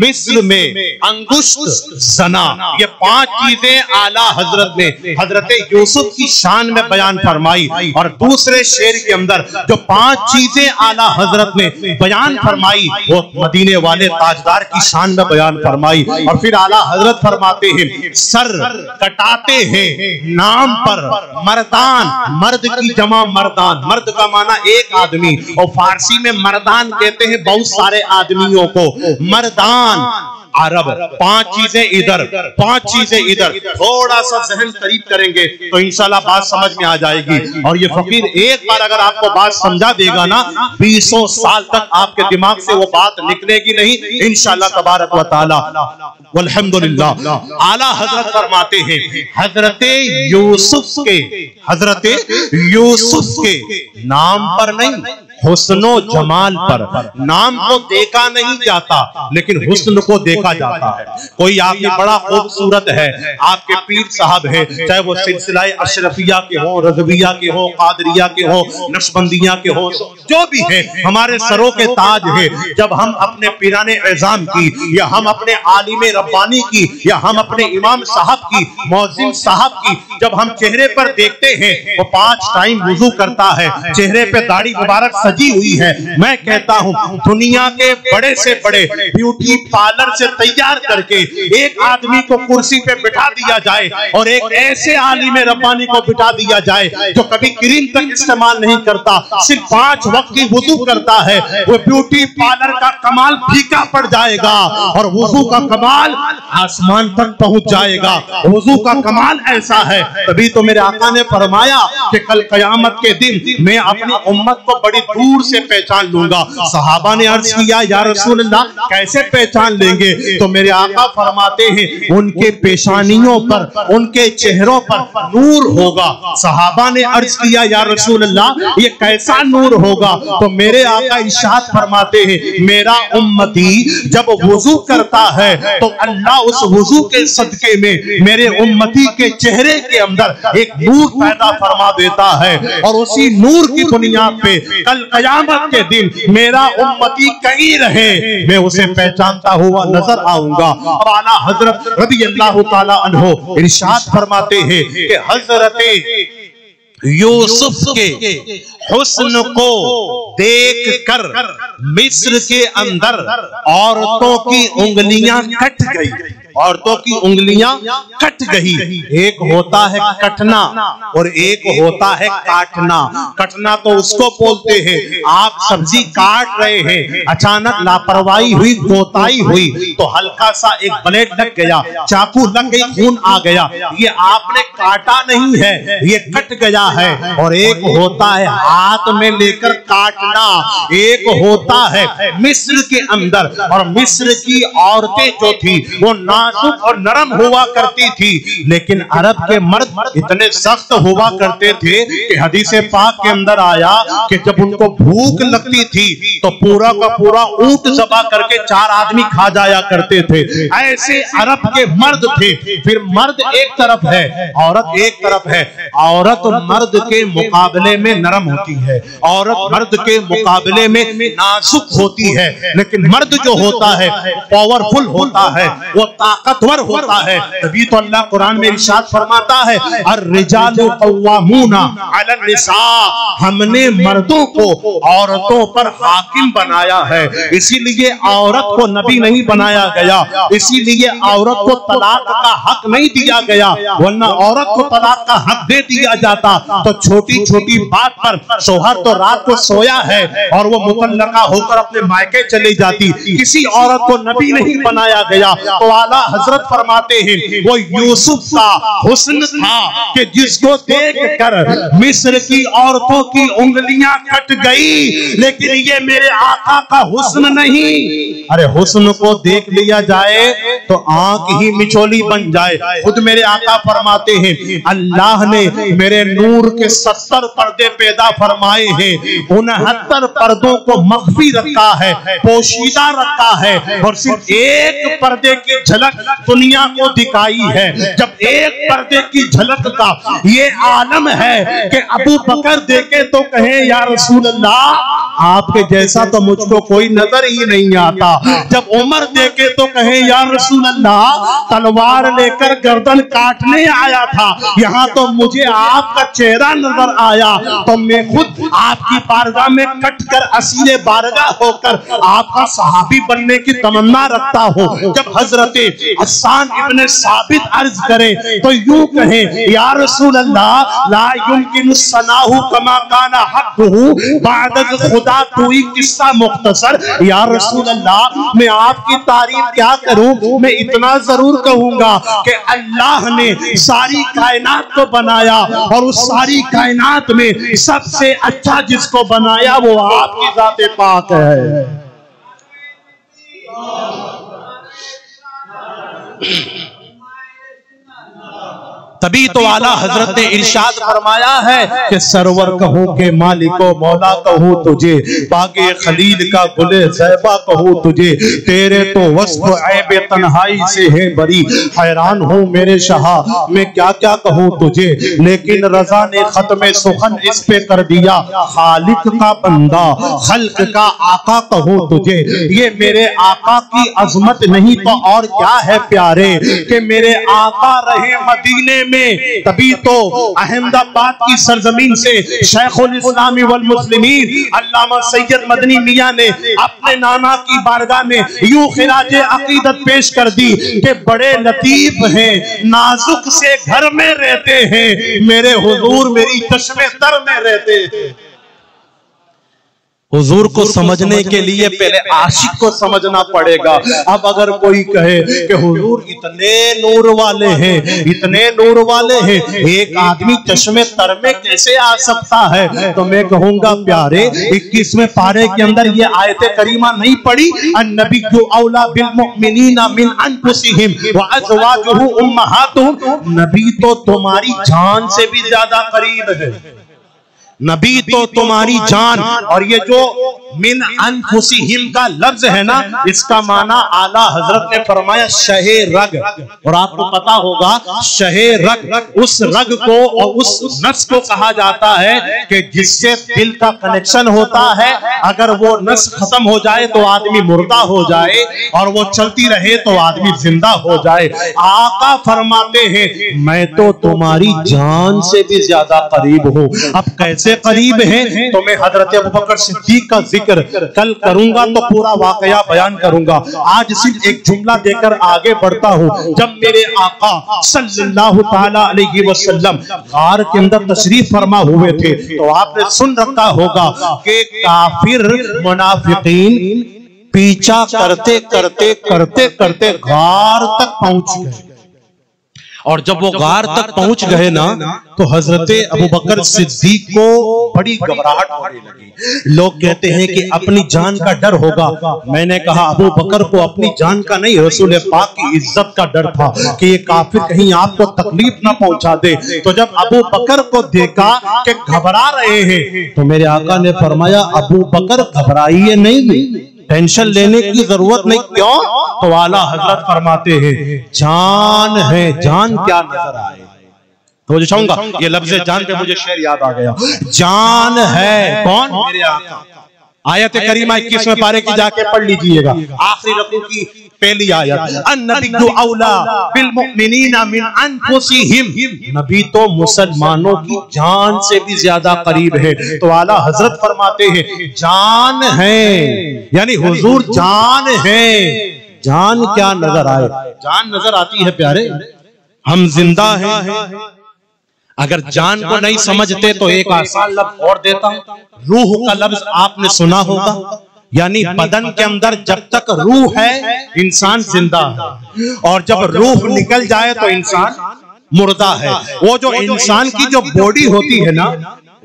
مصر میں انگشت زنا، یہ 5 چیزیں اعلیٰ حضرت نے حضرت یوسف کی شان میں بیان فرمائی، اور دوسرے شعر کے اندر جو 5 چیزیں اعلیٰ حضرت نے بیان فرمائی وہ مدینے والے تاجدار کی شان میں بیان فرمائی۔ اور پھر اعلیٰ حضرت فرماتے ہیں سر کٹاتے ہیں نام پر مردان، مرد کی جمع مردان، مرد کا معنی ایک آدمی، اور فارسی میں مردان کہتے ہیں بہت سارے آدمیوں کو، مردان عرب۔ 5 چیزیں ادھر 5 چیزیں ادھر، تھوڑا سا ذہن قریب کریں گے تو انشاءاللہ بات سمجھ میں آ جائے گی۔ اور یہ فقیر ایک بار اگر آپ کو بات سمجھا دے گا نا 20 سال تک آپ کے دماغ سے وہ بات نکلے گی نہیں انشاءاللہ تبارک و تعالی۔ والحمدللہ اعلیٰ حضرت فرماتے ہیں حضرت یوسف کے نام پر نہیں، حسن و جمال پر۔ نام کو دیکھا نہیں جاتا لیکن حسن کو دیکھا جاتا ہے۔ کوئی آپ کی بڑا خوبصورت ہے، آپ کے پیر صاحب ہے، چاہے وہ سلسلہ اشرفیہ کے ہوں، رضویہ کے ہوں، قادریہ کے ہوں، نقشبندیہ کے ہوں، جو بھی ہے ہمارے سروں کے تاج ہے۔ جب ہم اپنے پیران اعظام کی یا ہم اپنے عالم ربانی کی یا ہم اپنے امام صاحب کی، مؤذن صاحب کی جب ہم چہرے پر دیکھتے ہیں وہ 5 ٹائم وضو کرتا ہے، چہرے پہ داڑھی مبارک سجی ہوئی ہے، میں کہتا ہوں دنیا کے بڑے سے بڑے بیوٹی پارلر سے تیار کر کے ایک آدمی کو کرسی پہ بٹھا دیا جائے اور ایک ایسے عالم ربانی کو بٹھا دیا جائے جو کبھی کریم تک استعمال نہیں کرتا، صرف 5 وقت کی وضو کرتا ہے، وہ بیوٹی پارلر کا کمال پھیکا پڑ جائے گا اور وضو کا کمال آسمان تک پہنچ جائے گا۔ وضو کا کمال ایسا ہے، تبھی تو میرے آقا نے فرمایا کہ کل قیامت کے دن میں اپنی امت کو بڑی دور سے پہچان لوں گا۔ صحابہ نے عرض کیا یا رسول اللہ کیسے پہچان لیں گے؟ تو میرے آقا فرماتے ہیں ان کے پیشانیوں پر، ان کے چہروں پر نور ہوگا۔ صحابہ نے عرض کیا یا رسول اللہ یہ کیسا نور ہوگا؟ تو میرے آقا ارشاد فرماتے ہیں میرا امتی جب وضو کرتا ہے تو اللہ اس وضو کے صدقے میں میرے امتی کے چہرے کے اندر ایک نور پیدا فرما دیتا ہے، اور اسی نور کی بنیاد پہ کل قیامت کے دن میرا امتی کہیں رہے میں اسے پہچانتا ہوا نظر آؤں گا۔ اب اعلیٰ حضرت رضی اللہ تعالی عنہ ارشاد فرماتے ہیں کہ حضرت یوسف کے حسن کو دیکھ کر مصر کے اندر عورتوں کی انگلیاں کٹ گئی۔ عورتوں کی انگلیاں کٹ گئی. ایک ہوتا ہے کٹنا اور ایک ہوتا ہے کاٹنا. کٹنا تو اس کو بولتے ہیں آپ سبزی کاٹ رہے ہیں, اچانک لاپرواہی ہوئی, کوتاہی ہوئی تو ہلکا سا ایک بلیڈ لگ گیا, چاقو لگ گئی, خون آ گیا, یہ آپ نے کاٹا نہیں ہے, یہ کٹ گیا ہے. اور ایک ہوتا ہے ہاتھ میں لے کر کاٹنا, ایک ہوتا ہے مصر کے اندر, اور مصر کی عورتیں جو تھی وہ نازک اور نرم ہوا کرتی تھی, لیکن عرب کے مرد اتنے سخت ہوا کرتے تھے کہ حدیث پاک کے اندر آیا کہ جب ان کو بھوک لگتی تھی تو پورا کا پورا اونٹ ذبح کر کے 4 آدمی کھا جایا کرتے تھے. ایسے عرب کے مرد تھے. پھر مرد ایک طرف ہے, عورت ایک طرف ہے. عورت مرد کے مقابلے میں نرم ہوتی ہے, عورت مرد کے مقابلے میں نازک ہوتی ہے, لیکن مرد جو ہوتا ہے پاورفل ہوتا ہے, وہ طاقتور ہوتا ہے. تبھی تو اللہ قرآن میں ارشاد فرماتا ہے الرجال قوامون علی النساء, ہم نے مردوں کو عورتوں پر حاکم بنایا ہے. اسی لیے عورت کو نبی نہیں بنایا گیا, اسی لیے عورت کو طلاق کا حق نہیں دیا گیا, ورنہ عورت کو طلاق کا حق دے دیا جاتا تو چھوٹی چھوٹی بات پر شوہر تو رات کو سویا ہے اور وہ مطلقہ ہو کر اپنے مائکے چلی جاتی. کسی عورت کو نبی نہیں بنایا گیا. تو اعلیٰ حضرت فرماتے ہیں وہ یوسف کا حسن تھا کہ جس کو دیکھ کر مصر کی عورتوں کی انگلیاں کٹ گئی, لیکن یہ میرے آقا کا حسن نہیں. ارے حسن کو دیکھ لیا جائے تو آنکھ ہی مچولی بن جائے. خود میرے آقا فرماتے ہیں اللہ نے میرے نور کے 70 پردے پیدا فرمائے ہیں, 69 پردوں کو مخفی رکھا ہے, پوشیدہ رکھا ہے, اور صرف ایک پردے کی جھلک دنیا کو دکھائی ہے. جب ایک پردے کی جھلک کا یہ عالم ہے کہ ابو بکر دیکھے تو کہیں یا رسول اللہ آپ کے جیسا تو مجھ کو کوئی نظر ہی نہیں آتا. جب عمر دیکھے تو کہیں یا رسول اللہ تلوار لے کر گردن کاٹنے آیا تھا, یہاں تو مجھے آپ کا چہرہ نظر آیا تو میں خود آپ کی بارگاہ میں کٹ کر اسیر بارگاہ ہو کر آپ کا صحابی بننے کی تمنا رکھتا ہوں. جب حضرت حسان ابن ثابت عرض کرے تو یوں کہیں یا رسول اللہ لا یمکن الثناء کما کان حقہ بعد خدا توئی قصہ مختصر. یا رسول اللہ میں آپ کی تعریف کیا کروں, میں اتنا ضرور کہوں گا کہ اللہ نے ساری کائنات کو بنایا اور اس ساری کائنات میں سب سے اچھا جس کو بنایا وہ آپ کی ذات پاک ہے. تبھی تو اعلیٰ حضرت نے ارشاد فرمایا ہے کہ سرور کہوں کہ مالک و مولا کہوں تجھے, باغِ خلیل کا گلِ زیبا کہوں تجھے, تیرے تو وصف عیب تنہائی سے ہے بری, حیران ہوں میرے شاہ میں کیا کیا کہوں تجھے. لیکن رضا نے ختم سخن اس پہ کر دیا, خالق کا بندہ خلق کا آقا کہوں تجھے. یہ میرے آقا کی عظمت نہیں تو اور کیا ہے پیارے کہ میرے آقا رہے مدینے میں. تبھی تو احمد آباد کی سرزمین سے شیخ الاسلام والمسلمین علامہ سید مدنی میاں نے اپنے نانا کی بارگاہ میں یوں خراج عقیدت پیش کر دی کہ بڑے لطیف ہیں, نازک سے گھر میں رہتے ہیں, میرے حضور میری چشمے تر میں رہتے ہیں. حضور کو سمجھنے کے لیے پہلے عاشق کو سمجھنا پڑے گا. اب اگر کوئی کہے کہ حضور اتنے نور والے ہیں, اتنے نور والے ہیں, ایک آدمی چشمے تر میں کیسے آ سکتا ہے, تو میں کہوں گا پیارے 21ویں پارے کے اندر یہ آیت کریمہ نہیں پڑھی النبی اولا بالمؤمنین من انفسہم وازواجہ امہاتہم, نبی تو تمہاری جان سے بھی زیادہ قریب ہے, نبی تو تمہاری جان. اور یہ جو من انفسہم کا لفظ ہے نا, اس کا معنی اعلیٰ حضرت نے فرمایا شہ رگ. اور آپ کو پتا ہوگا شہ رگ اس رگ کو اور اس نس کو کہا جاتا ہے کہ جس سے دل کا کنیکشن ہوتا ہے, اگر وہ نس ختم ہو جائے تو آدمی مردہ ہو جائے اور وہ چلتی رہے تو آدمی زندہ ہو جائے. آقا فرماتے ہیں میں تو تمہاری جان سے بھی زیادہ قریب ہوں. اب کیسے سے قریب ہیں تو میں حضرت ابوبکر صدیق کا ذکر کل کروں گا تو پورا واقعہ بیان کروں گا. آج صرف ایک جملہ دے کر آگے بڑھتا ہوں. جب میرے آقا صلی اللہ تعالی علیہ وسلم غار کے اندر تشریف فرما ہوئے تھے تو آپ نے سن رکھا ہوگا کہ کافر منافقین پیچھا کرتے کرتے کرتے کرتے غار تک پہنچ گئے. اور جب وہ غار تک پہنچ گئے نا تو حضرت ابوبکر صدیق کو بڑی گھبراہٹ ہونے لگی. لوگ کہتے ہیں کہ اپنی جان کا ڈر ہوگا. میں نے کہا ابوبکر کو اپنی جان کا نہیں رسول پاک کی عزت کا ڈر تھا کہ یہ کافر کہیں آپ کو تکلیف نہ پہنچا دے. تو جب ابوبکر کو دیکھا کہ گھبرا رہے ہیں تو میرے آقا نے فرمایا ابوبکر گھبرائیے نہیں, ٹینشن لینے کی ضرورت نہیں. کیوں؟ تو اعلیٰ حضرت فرماتے ہیں جان ہے, جان کیا نظر آئے. تو مجھے چاہوں گا یہ لفظ جان پہ مجھے شعر یاد آ گیا. جان ہے کون؟ میرے آقا. آیت کریمہ 21ویں پارے کی جا کے پڑھ لیجئے گا, آخری رکوع کی پہلی آیت. النبی اولا بالمؤمنین من انفسہم, نبی تو مسلمانوں کی جان سے بھی زیادہ قریب ہے. تو اعلیٰ حضرت فرماتے ہیں جان ہے, یعنی حضور جان ہے. جان کیا نظر آئے؟ جان نظر آتی ہے پیارے, ہم زندہ ہیں. اگر جان کو نہیں سمجھتے تو ایک آسان لفظ اور دیتا ہوں. روح کا لفظ آپ نے سنا ہوگا, یعنی بدن کے اندر جب تک روح ہے انسان زندہ ہے, اور جب روح نکل جائے تو انسان مردہ ہے. وہ جو انسان کی جو باڈی ہوتی ہے نا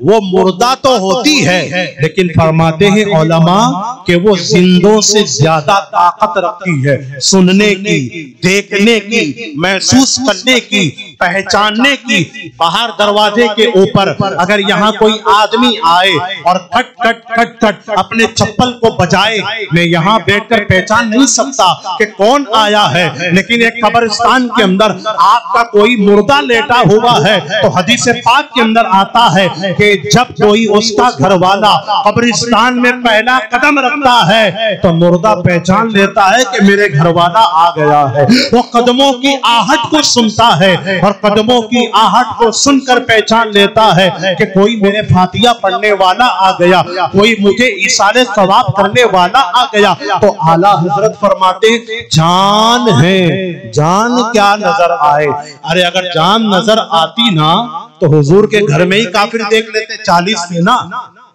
وہ مردہ تو ہوتی ہے, لیکن فرماتے ہیں علماء کہ وہ زندوں سے زیادہ طاقت رکھتی ہے. سننے کی, دیکھنے کی, محسوس کرنے کی, پہچاننے کی. باہر دروازے کے اوپر اگر یہاں کوئی آدمی آئے اور کھٹ کھٹ کھٹ کھٹ اپنے چپل کو بجائے, میں یہاں بیٹھ کر پہچان نہیں سکتا کہ کون آیا ہے, لیکن ایک قبرستان کے اندر آپ کا کوئی مردہ لیٹا ہوا ہے تو حدیث پاک کے اندر آتا ہے کہ جب کوئی اس کا گھر والا قبرستان میں پہلا قدم رکھتا ہے تو مردہ پہچان لیتا ہے کہ میرے گھر والا آ گیا ہے. وہ قدموں کی آہٹ کو سنتا ہے اور قدموں کی آہٹ کو سن کر پہچان لیتا ہے کہ کوئی میرے فاتحہ پڑھنے والا آ گیا, کوئی مجھے ایصال ثواب کرنے والا آ گیا. تو اعلیٰ حضرت فرماتے جان ہے, جان کیا نظر آئے. ارے اگر جان نظر آتی نا تو حضور کے گھر میں ہی کافر دیکھ لیتے. 40 تھے نا,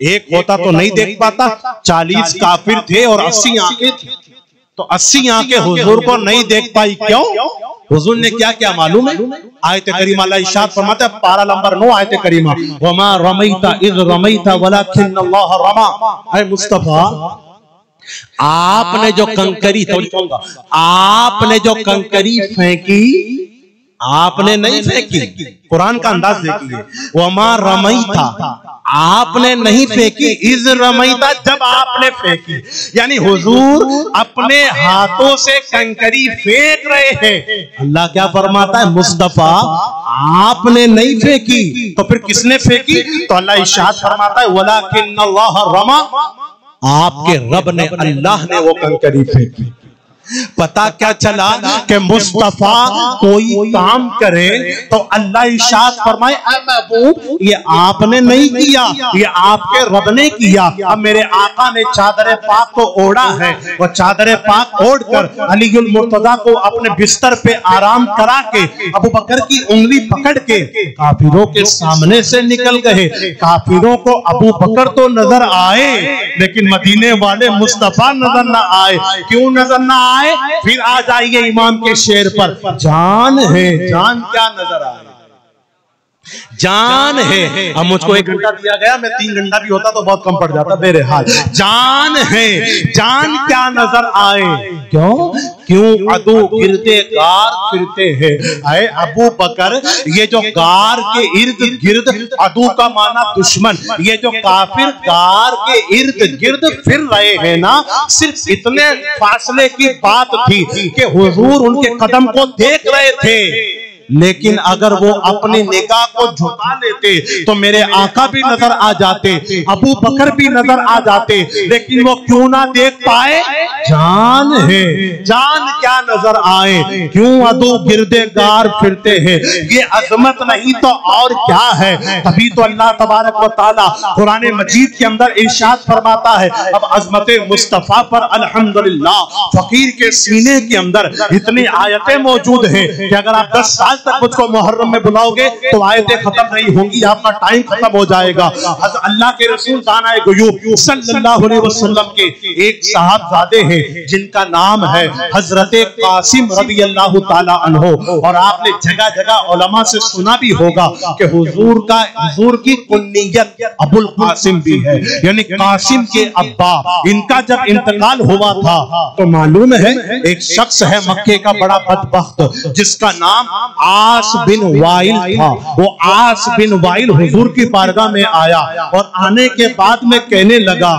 ایک ہوتا تو نہیں دیکھ پاتا. 40 کافر تھے اور 80 آنکھیں تھی, تو 80 آنکھیں حضور کو نہیں دیکھ پائی. کیوں؟ حضور نے کیا کیا معلوم ہے؟ آیت کریمہ اللہ ارشاد فرماتا ہے, پارہ نمبر 9 آیت کریمہ, وَمَا رَمَيْتَ إِذْ رَمَيْتَ وَلَكِنَّ اللَّهَ رَمَى. اے مصطفیٰ, آپ نے جو کنکری, آپ نے جو کنکری پھینکی آپ نے نہیں پھینکی. قرآن کا انداز دیکھیے, وَمَا رَمَيْتَ, آپ نے نہیں پھینکی, اِذْ رَمَيْتَ, جب آپ نے پھینکی. یعنی حضور اپنے ہاتھوں سے کنکری پھینک رہے ہیں. اللہ کیا فرماتا ہے, مصطفیٰ آپ نے نہیں پھینکی تو پھر کس نے پھینکی؟ تو اللہ ارشاد فرماتا ہے وَلَكِنَّ اللَّهَ رَمَى, آپ کے رب نے, اللہ نے وہ کنکری پھینکی. پتا کیا چلا کہ مصطفیٰ کوئی کام کرے تو اللہ ارشاد فرمائے اے محبوب یہ آپ نے نہیں کیا, یہ آپ کے رب نے کیا. اب میرے آقا نے چادر پاک کو اوڑا ہے, وہ چادر پاک اوڑ کر علی المرتضیٰ کو اپنے بستر پہ آرام کرا کے ابوبکر کی انگلی پکڑ کے کافروں کے سامنے سے نکل گئے. کافروں کو ابوبکر تو نظر آئے لیکن مدینے والے مصطفیٰ نظر نہ آئے. کیوں نظر نہ آئے؟ پھر آ جائیے امام کے شعر پر, جان ہے, جان کیا نظر آئے, جان ہے. اب مجھ کو 1 گھنٹہ دیا گیا, میں 3 گھنٹہ بھی ہوتا تو بہت کم پڑ جاتا. بہرحال جان ہے, جان کیا نظر آئے. کیوں؟ کیوں عدو گردے غار پھرتے ہیں. اے ابو بکر, یہ جو غار کے ارد گرد, عدو کا معنی دشمن, یہ جو کافر غار کے ارد گرد پھر رہے ہیں نا, صرف اتنے فاصلے کی بات تھی کہ حضور ان کے قدم کو دیکھ رہے تھے. لیکن اگر وہ اپنی نگاہ کو جھکا لیتے تو میرے آقا بھی نظر آ جاتے, ابو بکر بھی نظر آ جاتے. لیکن وہ کیوں نہ دیکھ پائے؟ جان ہے، جان کیا نظر آئے، کیوں عدو گردے گار پھرتے ہیں، یہ عظمت نہیں تو اور کیا ہے۔ تبھی تو اللہ تبارک و تعالی قرآن مجید کے اندر ارشاد فرماتا ہے، اب عظمت مصطفیٰ پر الحمدللہ فقیر کے سینے کے اندر اتنی آیتیں موجود ہیں کہ اگر آپ 10 سال تک مجھ کو محرم میں بلاؤ گے تو آیتیں ختم نہیں ہوں گی، آپ کا ٹائم ختم ہو جائے گا۔ اللہ کے رسول دانائے غیوب صلی اللہ علیہ وسلم کے ایک صاحبزادے ہیں جن کا نام ہے حضرت قاسم رضی اللہ تعالی عنہ، اور آپ نے جگہ جگہ علماء سے سنا بھی ہوگا کہ حضور کی کنیت ابو القاسم بھی ہے، یعنی قاسم کے ابا۔ ان کا جب انتقال ہوا تھا تو معلوم ہے ایک شخص ہے مکے کا بڑا بدبخت جس کا نام عاص بن وائل تھا، وہ عاص بن وائل حضور کی بارگاہ میں آیا اور آنے کے بعد میں کہنے لگا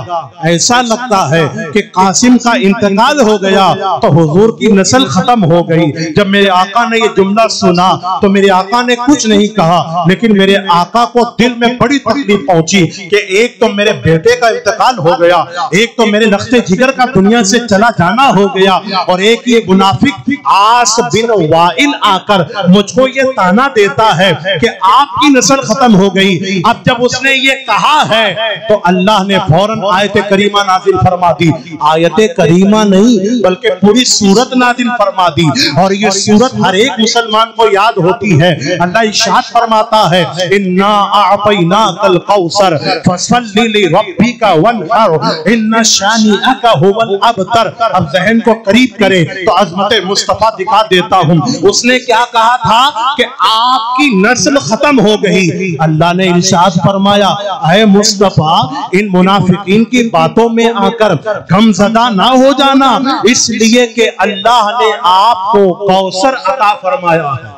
ایسا لگتا ہے کہ قاسم کا انتقال ہو گیا تو حضور کی نسل ختم ہو گئی۔ جب میرے آقا نے یہ جملہ سنا تو میرے آقا نے کچھ نہیں کہا، لیکن میرے آقا کو دل میں بڑی تکلیف پہنچی کہ ایک تو میرے بیٹے کا انتقال ہو گیا، ایک تو میرے لخت جگر کا دنیا سے چلا جانا ہو گیا، اور ایک یہ منافق عاص بن وائل آ کر مجھ کو یہ تانا دیتا ہے کہ آپ کی نسل ختم ہو گئی۔ اب جب اس نے یہ کہا ہے تو اللہ نے فوراً آیت کریمہ نازل فرما دی، آیت کریمہ نہیں بلکہ پوری سورت نازل فرما دی، اور یہ سورت ہر ایک مسلمان کو یاد ہوتی ہے۔ اللہ ارشاد فرماتا ہے انا اعطیناک الکوثر فصل لربک وانحر ان شانئک هو الابتر۔ اب ذہن کو قریب کرے تو عظمت مصطفیٰ دکھا دیتا ہوں۔ اس نے کیا کہا تھا کہ آپ کی نسل ختم ہو گئی۔ اللہ نے ارشاد فرمایا اے مصطفیٰ ان منافقین کی باتوں میں آ کر غم زدہ نہ ہو جانا، اس لیے کہ اللہ نے آپ کو کوثر عطا فرمایا ہے۔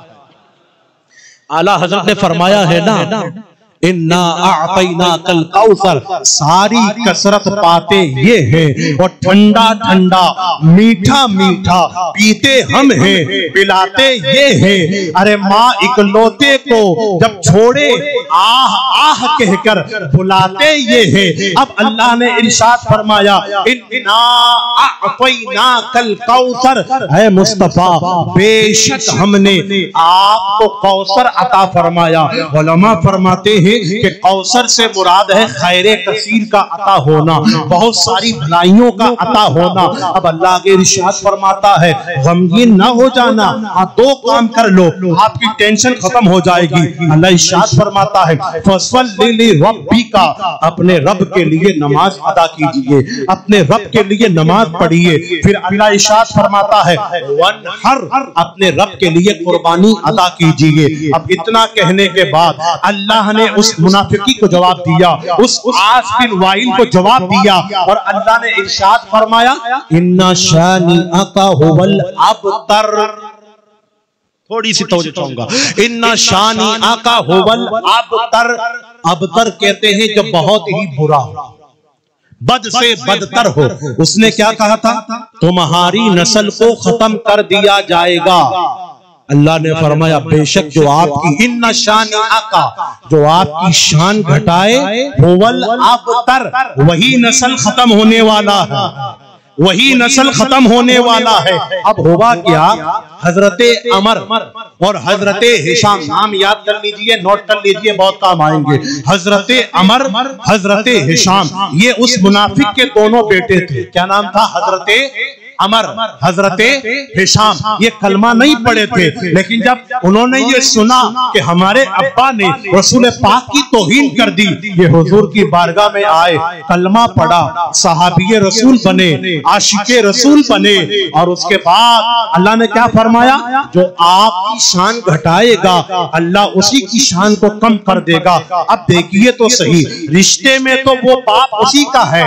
اعلیٰ حضرت نے فرمایا ہے نا اِنَّا أَعْطَيْنَاكَ الْكَوْثَرَ، ساری کثرت پاتے یہ ہیں اور ٹھنڈا ٹھنڈا میٹھا میٹھا پیتے ہم ہیں، پلاتے یہ ہیں۔ ارے ماں اکلوتے کو جب چھوڑے آہ آہ کہہ کر بلاتے یہ ہیں۔ اب اللہ نے ارشاد فرمایا اِنَّا أَعْطَيْنَاكَ الْكَوْثَرَ، اے مصطفیٰ بے شک ہم نے آپ کو کوثر عطا فرمایا۔ علماء فرماتے ہیں کہ کوثر سے مراد ہے خیر کثیر کا عطا ہونا، بہت ساری بھلائیوں کا عطا ہونا۔ اب اللہ کے ارشاد فرماتا ہے غمگین نہ ہو جانا، دو کام کر لو آپ کی ٹینشن ختم ہو جائے گی۔ اللہ ارشاد فرماتا ہے فَصَلِّ لِرَبِّكَ، اپنے رب کے لیے نماز ادا کیجئے، اپنے رب کے لیے نماز پڑھیے۔ پھر اللہ ارشاد فرماتا ہے وَانْحَرْ، اپنے رب کے لیے قربانی ادا کیجئے۔ اب اتنا کہنے کے بعد اللہ نے اس منافقی کو جواب دیا، اس عاص بن وائل کو جواب دیا، اور اللہ نے ارشاد فرمایا اِنَّ شَانِئَكَ هُوَ الْأَبْتَرُ۔ تھوڑی سی توجہ چاہوں گا، اِنَّ شَانِئَكَ هُوَ الْأَبْتَرُ۔ ابتر کہتے ہیں جو بہت ہی برا ہو، بد سے بدتر ہو۔ اس نے کیا کہا تھا تمہاری نسل کو ختم کر دیا جائے گا۔ اللہ نے فرمایا بے شک جو آپ کی اِنَّ شَانِئَكَ، جو آپ کی شان گھٹائے هُوَ الْأَبْتَرُ، وہی نسل ختم ہونے والا ہے، وہی نسل ختم ہونے والا ہے۔ اب ہوا کیا، حضرت عمر اور حضرت ہشام، نام یاد کر لیجئے، نوٹ کر لیجئے، بہت کام آئیں گے۔ حضرت عمر، حضرت ہشام، یہ اس منافق کے دونوں بیٹے تھے۔ کیا نام تھا؟ حضرت عمر، حضرت ہشام۔ یہ کلمہ نہیں پڑھے تھے، لیکن جب انہوں نے یہ سنا کہ ہمارے ابا نے رسول پاک کی توہین کر دی، یہ حضور کی بارگاہ میں آئے، کلمہ پڑھا، صحابی رسول بنے، عاشق رسول بنے، اور اس کے بعد اللہ نے کیا فرمایا جو آپ کی شان گھٹائے گا اللہ اسی کی شان کو کم کر دے گا۔ اب دیکھیے تو صحیح، رشتے میں تو وہ باپ اسی کا ہے،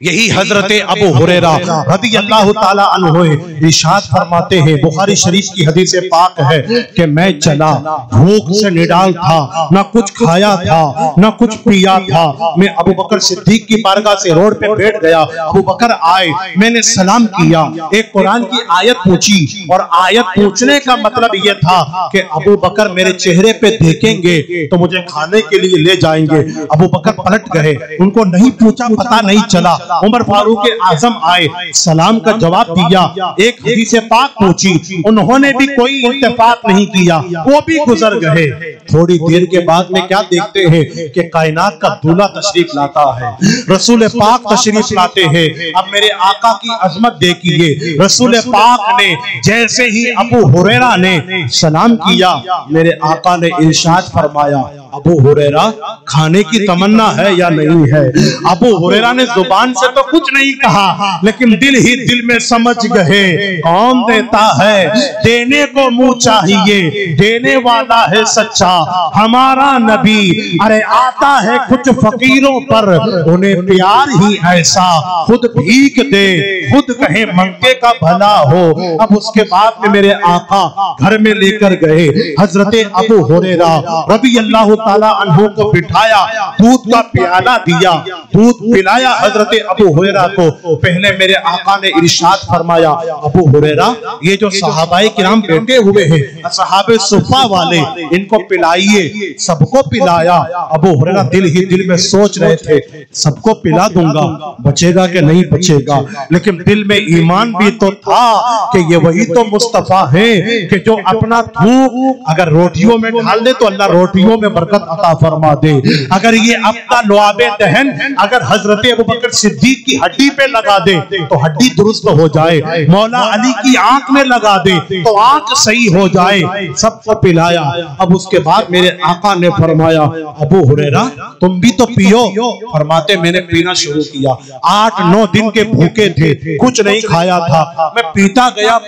یہی حضرت ابو ہریرہ رضی اللہ تعالی عنہ ارشاد فرماتے ہیں، بخاری شریف کی حدیث پاک ہے کہ میں چلا، بھوک سے نڈال تھا، نہ کچھ کھایا تھا نہ کچھ پیا تھا، میں ابو بکر صدیق کی بارگاہ سے روڈ پہ بیٹھ گیا، ابو بکر آئے، میں نے سلام کیا، ایک قرآن کی آیت پوچھی، اور آیت پوچھنے کا مطلب یہ تھا کہ ابو بکر میرے چہرے پہ دیکھیں گے تو مجھے کھانے کے لیے لے جائیں گے۔ ابو بکر پلٹ گئے، ان کو نہیں پوچھا، پتہ نہیں چلا۔ عمر فاروق اعظم آئے، سلام کا جواب دیا، ایک حدیث پاک پوچھی، انہوں نے بھی کوئی اتفاق نہیں کیا، وہ بھی گزر گئے۔ تھوڑی دیر کے بعد میں کیا دیکھتے ہیں کہ کائنات کا دولہ تشریف لاتا ہے، رسول پاک تشریف لاتے ہیں۔ اب میرے آقا کی عظمت دیکھیے، رسول پاک نے جیسے ہی ابو ہریرہ نے سلام کیا، میرے آقا نے ارشاد فرمایا، ابو ہریرہ کھانے کی تمنا ہے یا نہیں ہے؟ ابو ہریرہ نے زبان سے تو کچھ نہیں کہا، لیکن دل ہی دل میں سمجھ گئے، کون دیتا ہے؟ دینے کو منہ چاہیے، دینے والا ہے سچا ہمارا نبی۔ ارے آتا ہے کچھ فقیروں پر، انہیں پیار ہی ایسا، خود بھیک دے، خود کہیں منگے کا بھلا ہو۔ اب اس کے بعد میں میرے آقا گھر میں لے کر گئے، حضرت ابو ہریرہ رضی اللہ تعالیٰ عنہ کو بٹھایا، دودھ کا پیالہ دیا، دودھ پلایا حضرت ابو ہریرہ کو۔ پہلے میرے آقا نے ارشاد فرمایا، ابو ہریرہ یہ جو صحابہ کرام بیٹھے ہوئے ہیں، اصحاب صفہ والے، ان کو پلائیے، سب کو پلایا۔ ابو ہریرہ دل ہی دل میں سوچ رہے تھے، سب کو پلا دوں گا، بچے گا کہ نہیں بچے گا؟ لیکن دل میں ایمان بھی تو تھا کہ یہ وہی تو مصطفیٰ ہے کہ جو اپنا تھوک اگر روٹیوں میں ڈال دے تو اللہ روٹیوں میں برکت عطا فرما دے، اگر یہ اپنا لعاب دہن اگر حضرت ابوبکر صدیق کی ہڈی پہ لگا دے تو ہڈی درست ہو جائے، مولا علی کی آنکھ میں لگا دے تو آنکھ صحیح ہو جائے، سب کو پلایا۔ اب اس کے بعد میرے آقا نے فرمایا، ابو ہریرہ تم بھی تو پیو۔ فرماتے میں نے پینا شروع کیا، 8-9 دن کے بھوکے تھے، کچھ نہیں کھایا تھا، میں پیتا گیا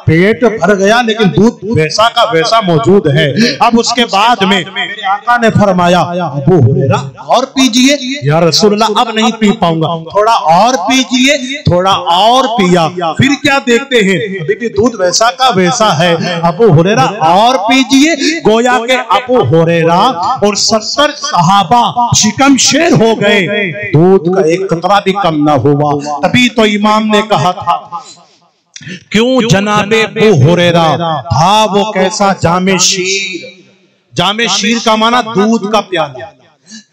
پیٹ بھر گیا، لیکن دودھ ویسا کا ویسا موجود ہے۔ اب اس کے بعد میں میرے آقا نے فرمایا، ابو ہریرہ اور پیجئے۔ یا رسول اللہ اب نہیں پی پاؤں گا، تھوڑا اور پیجئے، تھوڑا اور پیا۔ پھر کیا دیکھتے ہیں، ابھی بھی دودھ ویسا کا ویسا ہے، ابو ہریرہ اور پیجئے۔ گویا کہ ابو ہریرہ اور 70 صحابہ شکم شیر ہو گئے، دودھ کا ایک قطرہ بھی کم نہ ہوا۔ تبھی تو امام نے کہا تھا، کیوں جناب ابو ہریرہ تھا وہ کیسا جام شیر؟ جام شیر کا معنی دودھ کا پیالہ۔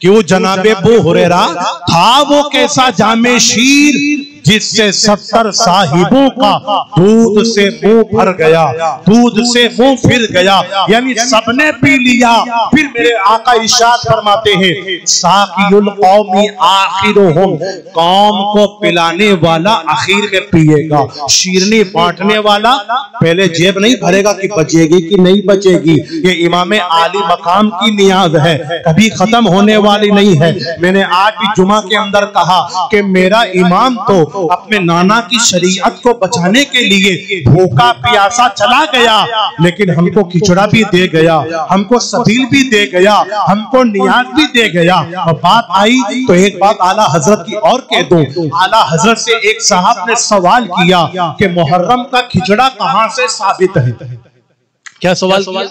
کیوں جناب ابو ہریرہ تھا وہ کیسا جام شیر جس سے 70 صاحبوں کا دودھ سے منہ بھر گیا، دودھ سے منہ پھر گیا، یعنی سب نے پی لیا۔ پھر میرے آقا ارشاد فرماتے ہیں، ساقی القوم آخرہم، قوم کو پلانے والا آخر میں پیے گا، شیرنی بانٹنے والا پہلے جیب نہیں بھرے گا کہ بچے گی کہ نہیں بچے گی۔ یہ امام عالی مقام کی نیاز ہے، کبھی ختم ہونے والی نہیں ہے۔ میں نے آج بھی جمعہ کے اندر کہا کہ میرا امام تو اپنے نانا کی شریعت کو بچانے کے لیے بھوکا پیاسا چلا گیا، لیکن ہم کو کھچڑا بھی دے گیا، ہم کو سبیل بھی دے گیا، ہم کو نیاز بھی دے گیا۔ اور بات آئی تو ایک بات اعلیٰ حضرت کی اور کہہ دوں، اعلیٰ حضرت سے ایک صاحب نے سوال کیا کہ محرم کا کھچڑا کہاں سے ثابت ہے؟ کیا سوال کیا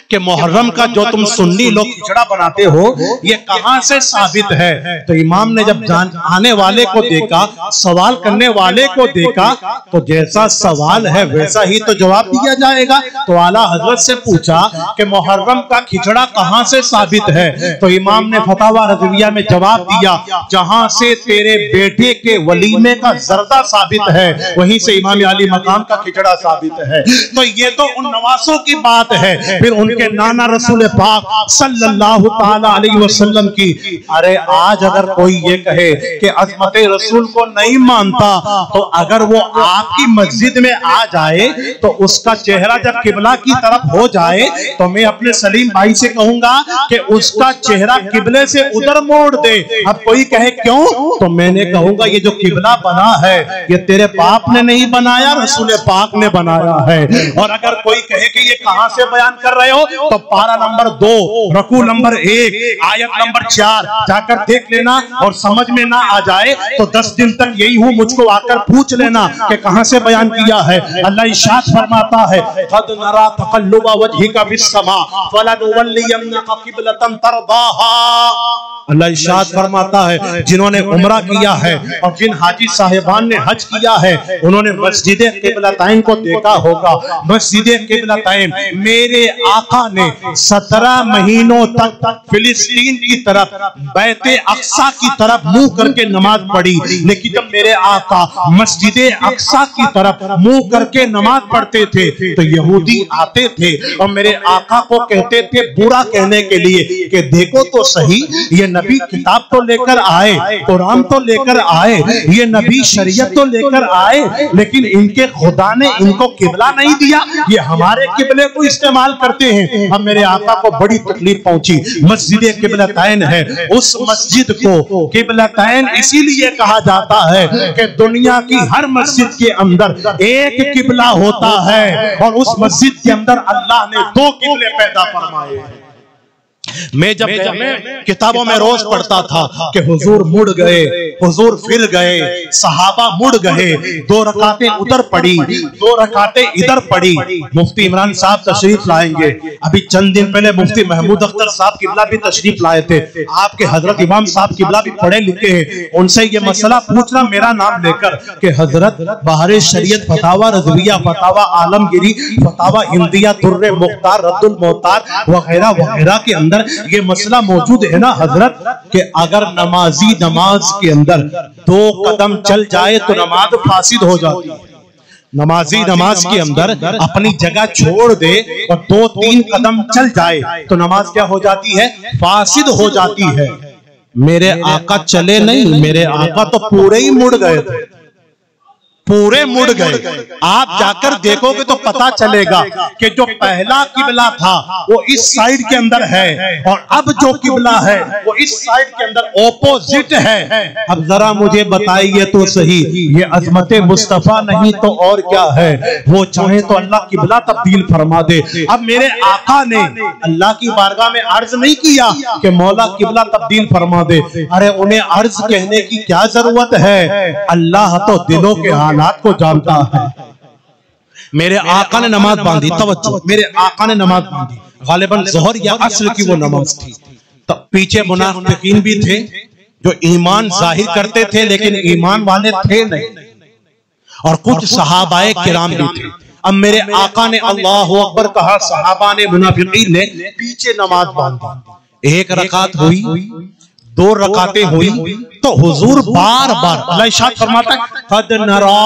کہ محرم کا جو تم سنی لوگ کھچڑا بناتے ہو یہ کہاں سے ثابت ہے؟ تو امام نے جب آنے والے کو دیکھا، سوال کرنے والے کو دیکھا، تو جیسا سوال ہے ویسا ہی تو جواب دیا جائے گا۔ تو اعلیٰ حضرت سے پوچھا کہ محرم کا کھچڑا کہاں سے ثابت ہے؟ تو امام نے فتاوی رضویہ میں جواب دیا، جہاں سے تیرے بیٹے کے ولیمے کا زردہ ثابت ہے وہیں سے امام علی مقام کا کھچڑا ثابت ہے۔ تو یہ تو ان نواسوں کی بات ہے، پھر ان کے نانا رسول پاک صلی اللہ تعالی علیہ وسلم کی۔ ارے آج اگر کوئی یہ کہے کہ عظمت رسول کو نہیں مانتا، تو اگر وہ آپ کی مسجد میں آ جائے تو اس کا چہرہ جب قبلہ کی طرف ہو جائے تو میں اپنے سلیم بھائی سے کہوں گا کہ اس کا چہرہ قبلے سے ادھر موڑ دے۔ اب کوئی کہے کیوں؟ تو میں نے کہوں گا یہ جو قبلہ بنا ہے یہ تیرے باپ نے نہیں بنایا، رسول پاک نے بنایا ہے۔ اور اگر کوئی کہے کہ یہ کہاں سے بیان کر رہے ہو؟ تو پارہ نمبر 2 رکوع نمبر 1 آیت نمبر 4 جا کر دیکھ لینا، اور سمجھ میں نہ آ جائے تو 10 دن تک یہی ہوں، مجھ کو آ کر پوچھ لینا کہ کہاں سے بیان کیا ہے۔ اللہ ارشاد فرماتا ہے قد نرى تقلب وجهك في السماء فلنولينك قبلة ترضاها۔ اللہ ارشاد فرماتا ہے جنہوں نے عمرہ کیا ہے اور جن حاجی صاحبان نے حج کیا ہے انہوں نے مسجد قبلتین کو دیکھا ہوگا۔ مسجد قبلتین میرے آقا نے 17 مہینوں تک فلسطین کی طرف بیت اقصی کی طرف منہ کر کے نماز پڑھی، لیکن جب میرے آقا مسجد اقصی کی طرف منہ کر کے نماز پڑھتے تھے تو یہودی آتے تھے اور میرے آقا کو کہتے تھے برا کہنے کے لیے کہ دیکھو تو صحیح، یہ نبی کتاب تو لے کر آئے، قرآن تو لے کر آئے، یہ نبی شریعت تو لے کر آئے، لیکن ان کے خدا نے ان کو قبلہ نہیں دیا، یہ ہمارے قبلے کو استعمال کرتے ہیں۔ اب میرے آقا کو بڑی تکلیف پہنچی۔ مسجد قبلتین ہے، اس مسجد کو قبلتین اسی لیے کہا جاتا ہے کہ دنیا کی ہر مسجد کے اندر ایک قبلہ ہوتا ہے، اور اس مسجد کے اندر اللہ نے 2 قبلے پیدا فرمائے ہیں۔ میں جب کتابوں میں روز پڑھتا تھا کہ حضور مڑ گئے، حضور پھر گئے، صحابہ مڑ گئے، 2 رکعتیں ادھر پڑھی، 2 رکعتیں ادھر پڑھی۔ مفتی عمران صاحب تشریف لائیں گے، ابھی چند دن پہلے مفتی محمود اختر صاحب قبلہ بھی تشریف لائے تھے، آپ کے حضرت امام صاحب قبلہ بھی پڑھے لکھے ہیں، ان سے یہ مسئلہ پوچھنا میرا نام لے کر کہ حضرت بہار شریعت، فتاوی رضویہ، فتاوی عالمگیری، فتاوی ہندیہ، در مختار، رد المختار وغیرہ وغیرہ کے اندر یہ مسئلہ موجود ہے نا حضرت کہ اگر نمازی نماز کے اندر 2 قدم چل جائے تو نماز فاسد ہو جاتی ہے۔ نمازی نماز کے اندر اپنی جگہ چھوڑ دے اور 2-3 قدم چل جائے تو نماز کیا ہو جاتی ہے؟ فاسد ہو جاتی ہے۔ میرے آقا چلے نہیں، میرے آقا تو پورے ہی مڑ گئے تھے، پورے مڑ گئے۔ آپ جا کر دیکھو گے تو پتا چلے گا کہ جو پہلا قبلہ تھا وہ اس سائیڈ کے اندر ہے، اور اب جو قبلہ ہے وہ اس سائیڈ کے اندر اپوزٹ ہے۔ اب ذرا مجھے بتائیے تو صحیح، یہ عظمت مصطفیٰ نہیں تو اور کیا ہے؟ وہ چاہے تو اللہ قبلہ تبدیل فرما دے۔ اب میرے آقا نے اللہ کی بارگاہ میں عرض نہیں کیا کہ مولا قبلہ تبدیل فرما دے، ارے انہیں عرض کہنے کی کیا ضرورت ہے؟ اللہ تو دلوں کے حالات کو جانتا ہے۔ میرے آقا نے نماز باندھی، توجہ، میرے آقا نے نماز باندھی، غالباً ظہر یا عصر کی وہ نماز تھی۔ پیچھے منافقین بھی تھے جو ایمان ظاہر کرتے تھے لیکن ایمان والے تھے نہیں، اور کچھ صحابہ کرام بھی تھے۔ اب میرے آقا نے اللہ اکبر کہا، صحابہ نے، منافقین نے پیچھے نماز باندھی، 1 رکعت ہوئی، 2 رکعتیں ہوئی، تو حضور بار بار اللہ ارشاد فرماتا ہے قد نرا،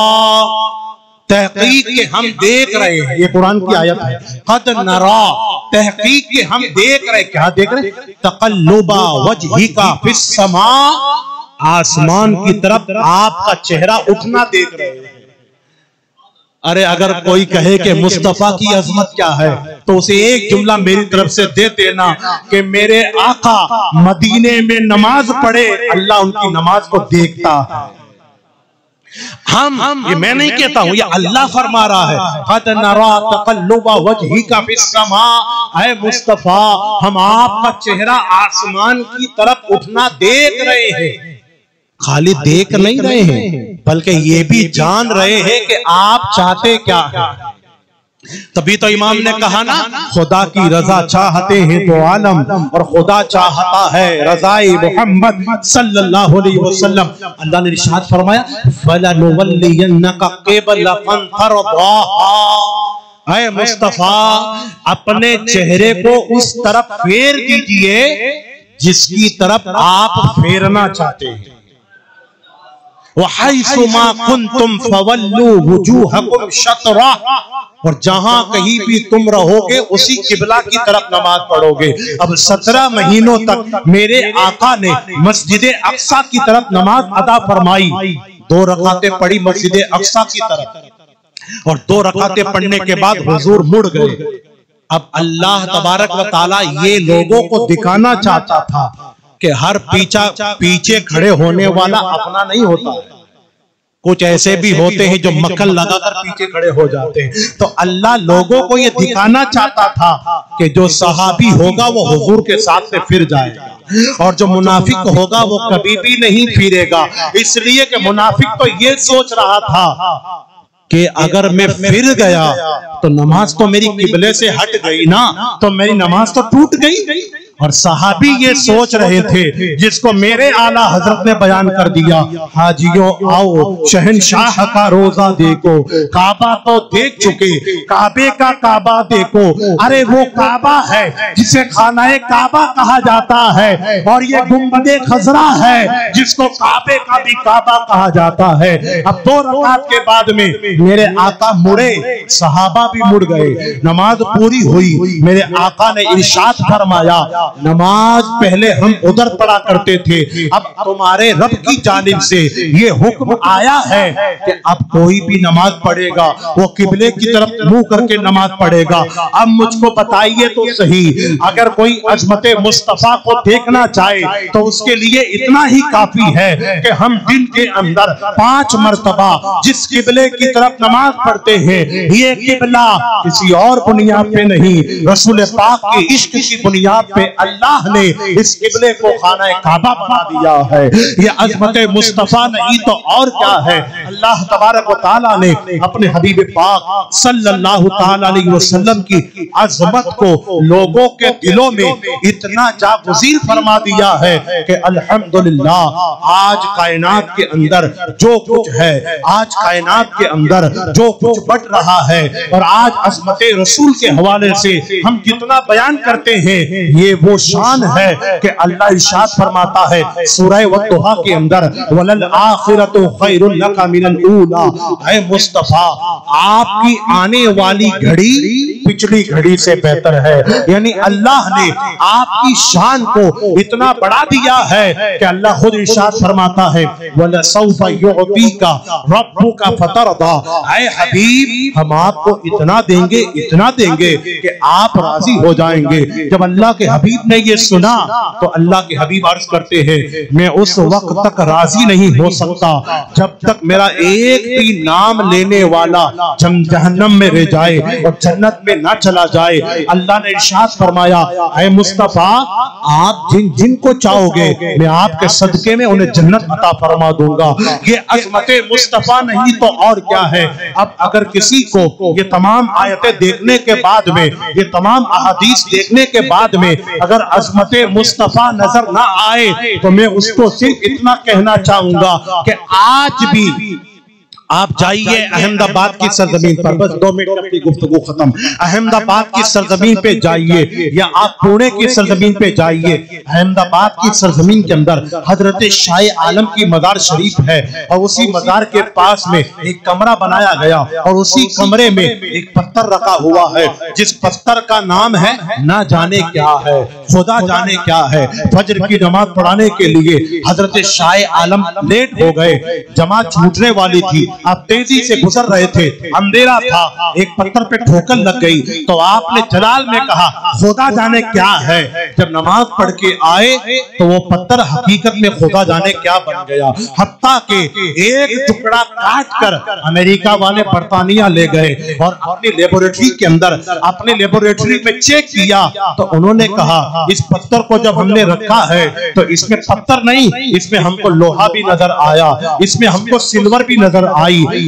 تحقیق کہ ہم دیکھ رہے ہیں، یہ قرآن کی آیت ہے، قد نرا، تحقیق کہ ہم دیکھ رہے، کیا دیکھ رہے؟ تقلب وجہک فی السماء، آسمان کی طرف آپ کا چہرہ اٹھنا دیکھ رہے ہیں۔ ارے اگر کوئی کہے کہ مصطفیٰ کی عظمت کیا ہے تو اسے ایک جملہ میری طرف سے دے دینا کہ میرے آقا مدینے میں نماز پڑھے، اللہ ان کی نماز کو دیکھتا ہے۔ یہ میں نہیں کہتا ہوں، یہ اللہ فرما رہا ہے قد نرا تقلب وجہک فی السماء، اے مصطفیٰ ہم آپ کا چہرہ آسمان کی طرف اٹھنا دیکھ رہے ہیں۔ خالی دیکھ نہیں رہے ہیں بلکہ یہ بھی جان رہے ہیں کہ آپ چاہتے کیا ہیں۔ تبھی تو امام نے کہا نا، خدا کی رضا چاہتے ہیں تو عالم، اور خدا چاہتا ہے رضائے محمد صلی اللہ علیہ وسلم۔ اللہ نے ارشاد فرمایا فَلَنُوَلِّيَنَّكَ قِبْلَةً تَرْضَاهَا، اے مصطفیٰ اپنے چہرے کو اس طرف پھیر دیجئے جس کی طرف آپ پھیرنا چاہتے ہیں۔ وَحَيْثُ مَا كُنْتُمْ فَوَلُّوا وُجُوهَكُمْ شَطْرَهُ، اور جہاں کہیں بھی تم رہو گے اسی قبلہ کی طرف نماز پڑھو گے۔ اب 17 مہینوں تک میرے آقا نے مسجد اقصی کی طرف نماز ادا فرمائی، 2 رکعتیں پڑھی مسجد اقصی کی طرف، اور 2 رکعتیں پڑھنے کے بعد حضور مڑ گئے۔ اب اللہ تبارک و تعالیٰ یہ لوگوں کو دکھانا چاہتا تھا کہ ہر پیچھے کھڑے ہونے والا اپنا نہیں ہوتا ہے۔ کچھ ایسے بھی ہوتے ہیں جو مکل لگا کر پیچھے کھڑے ہو جاتے ہیں. تو اللہ لوگوں کو یہ دکھانا چاہتا تھا کہ جو صحابی ہوگا وہ حضور کے ساتھ سے پھر جائے گا، اور جو منافق ہوگا وہ کبھی بھی نہیں پھرے گا. اس لیے کہ منافق تو یہ سوچ رہا تھا کہ اگر میں پھر گیا تو نماز تو میری قبلے سے ہٹ گئی نا، تو میری نماز تو ٹوٹ گئی. اور صحابی یہ سوچ رہے تھے، جس کو میرے اعلیٰ حضرت نے بیان کر دیا، حاجیوں آؤ شہنشاہ کا روزہ دیکھو، کعبہ تو دیکھ چکے، کعبے کا کعبہ دیکھو. ارے وہ کعبہ ہے جسے خانہ کعبہ کہا جاتا ہے، اور یہ گنبد خضرا ہے جس کو کعبے کا بھی کعبہ کہا جاتا ہے. اب 2 رکعت کے بعد میں میرے آقا مڑے، صحابہ بھی مڑ گئے، نماز پوری ہوئی. میرے آقا نے ارشاد فرمایا، نماز پہلے ہم ادھر پڑھا کرتے تھے، اب تمہارے رب کی جانب سے یہ حکم آیا ہے کہ اب کوئی بھی نماز پڑھے گا وہ قبلے کی طرف منہ کر کے نماز پڑھے گا. اب مجھ کو بتائیے تو صحیح، اگر کوئی عظمت مصطفیٰ کو دیکھنا چاہے تو اس کے لیے اتنا ہی کافی ہے کہ ہم دن کے اندر 5 مرتبہ جس قبلے کی طرف نماز پڑھتے ہیں، یہ قبلہ کسی اور بنیاد پہ نہیں، رسول پاک کے عشق کی بنیاد پہ اللہ نے اس قبلے کو خانہ کعبہ بنا دیا ہے. یہ عظمت مصطفیٰ نہیں تو اور کیا ہے. اللہ تبارک و تعالیٰ نے اپنے حبیب پاک صلی اللہ تعالیٰ علیہ وسلم کی عظمت کو لوگوں کے دلوں میں اتنا جاگزیر فرما دیا ہے کہ الحمدللہ آج کائنات کے اندر جو کچھ ہے، آج کائنات کے اندر جو کچھ بڑھ رہا ہے، اور آج عظمت رسول کے حوالے سے ہم جتنا بیان کرتے ہیں، یہ وہ شان ہے کہ اللہ ارشاد فرماتا ہے سورہ والضحیٰ کے اندر، وَلَلْآخِرَةُ خَيْرٌ لَكَ مِنَ الْأُولَىٰ. اے مصطفیٰ، آپ کی آنے والی گھڑی پچھلی گھڑی سے بہتر ہے. یعنی اللہ نے آپ کی شان کو اتنا بڑھا دیا ہے کہ اللہ خود ارشاد فرماتا ہے وَلَسَوْفَ يُعْطِيكَ رَبُّكَ فَتَرْضَىٰ. اے حبیب، ہم آپ کو اتنا دیں گے، اتنا دیں گے کہ آپ راضی ہو جائیں گے. جب اللہ کے حبیب نے یہ سنا تو اللہ کے حبیب عرض کرتے ہیں، میں اس وقت تک راضی نہیں ہو سکتا جب تک میرا ایک بھی نام لینے والا جہنم میں رہ جائے اور جنت میں نہ چلا جائے. اللہ نے ارشاد فرمایا، اے مصطفیٰ، آپ جن جن کو چاہو گے میں آپ کے صدقے میں انہیں جنت عطا فرما دوں گا. یہ عظمت مصطفیٰ نہیں تو اور کیا ہے. اب اگر کسی کو یہ تمام آیتیں دیکھنے کے بعد میں، یہ تمام احادیث دیکھنے کے بعد میں اگر عظمت مصطفیٰ نظر نہ آئے تو میں اس کو صرف اتنا کہنا چاہوں گا کہ آج بھی آپ جائیے احمد آباد کی سرزمین پر، بس 2 منٹ کی گفتگو ختم. احمد آباد کی سرزمین پہ جائیے یا آپ پونے کی سرزمین پہ جائیے. احمد آباد کی سرزمین کے اندر حضرت شاہ عالم کی مزار شریف ہے، اور اسی مزار کے پاس میں ایک کمرہ بنایا گیا، اور اسی کمرے میں ایک پتھر رکھا ہوا ہے جس پتھر کا نام ہے نہ جانے کیا ہے، خدا جانے کیا ہے. فجر کی نماز پڑھانے کے لیے حضرت شاہ عالم لیٹ ہو گئے، جماعت چھوٹنے والی تھی، آپ تیزی سے گزر رہے تھے، اندھیرا تھا، ایک پتھر پہ ٹھوکر لگ گئی تو آپ نے جلال میں کہا خدا جانے کیا ہے. جب نماز پڑھ کے آئے تو وہ پتھر حقیقت میں خدا جانے کیا بن گیا. حتیٰ کہ ایک ٹکڑا کاٹ کر امریکہ والے برطانیہ لے گئے اور اپنی لیبوریٹری کے اندر، اپنے لیبوریٹری میں چیک کیا تو انہوں نے کہا اس پتھر کو جب ہم نے رکھا ہے تو اس میں پتھر نہیں، اس میں ہم کو لوہا بھی نظر آیا، اس میں ہم کو سلور بھی نظر آئی،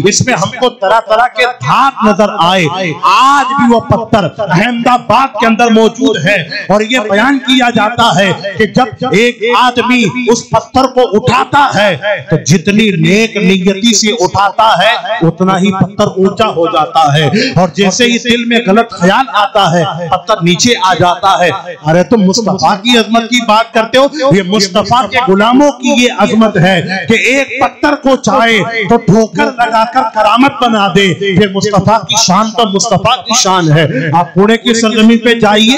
اس میں ہم کو طرح طرح کے دھات نظر آئے. آج بھی وہ پتھر احمد آباد کے اندر موجود ہے، اور یہ بیان کیا جاتا ہے کہ جب ایک آدمی اس پتھر کو اٹھاتا ہے تو جتنی نیک نیتی سے اٹھاتا ہے اتنا ہی پتھر اونچا ہو جاتا ہے، اور جیسے ہی دل میں غلط خیال آتا ہے پتھر نیچے آ جاتا ہے. ارے تم مصطفیٰ کی عظمت کی بات کرتے ہو، یہ مصطفیٰ کے غلاموں کی یہ عظمت ہے کہ ایک پتھر کو چاہے تو ٹھوکر لگا کر کرامت بنا دے. یہ مصطفیٰ کی شان تو مصطفیٰ کی شان ہے. آپ پونے کی سرزمین پہ جائیے،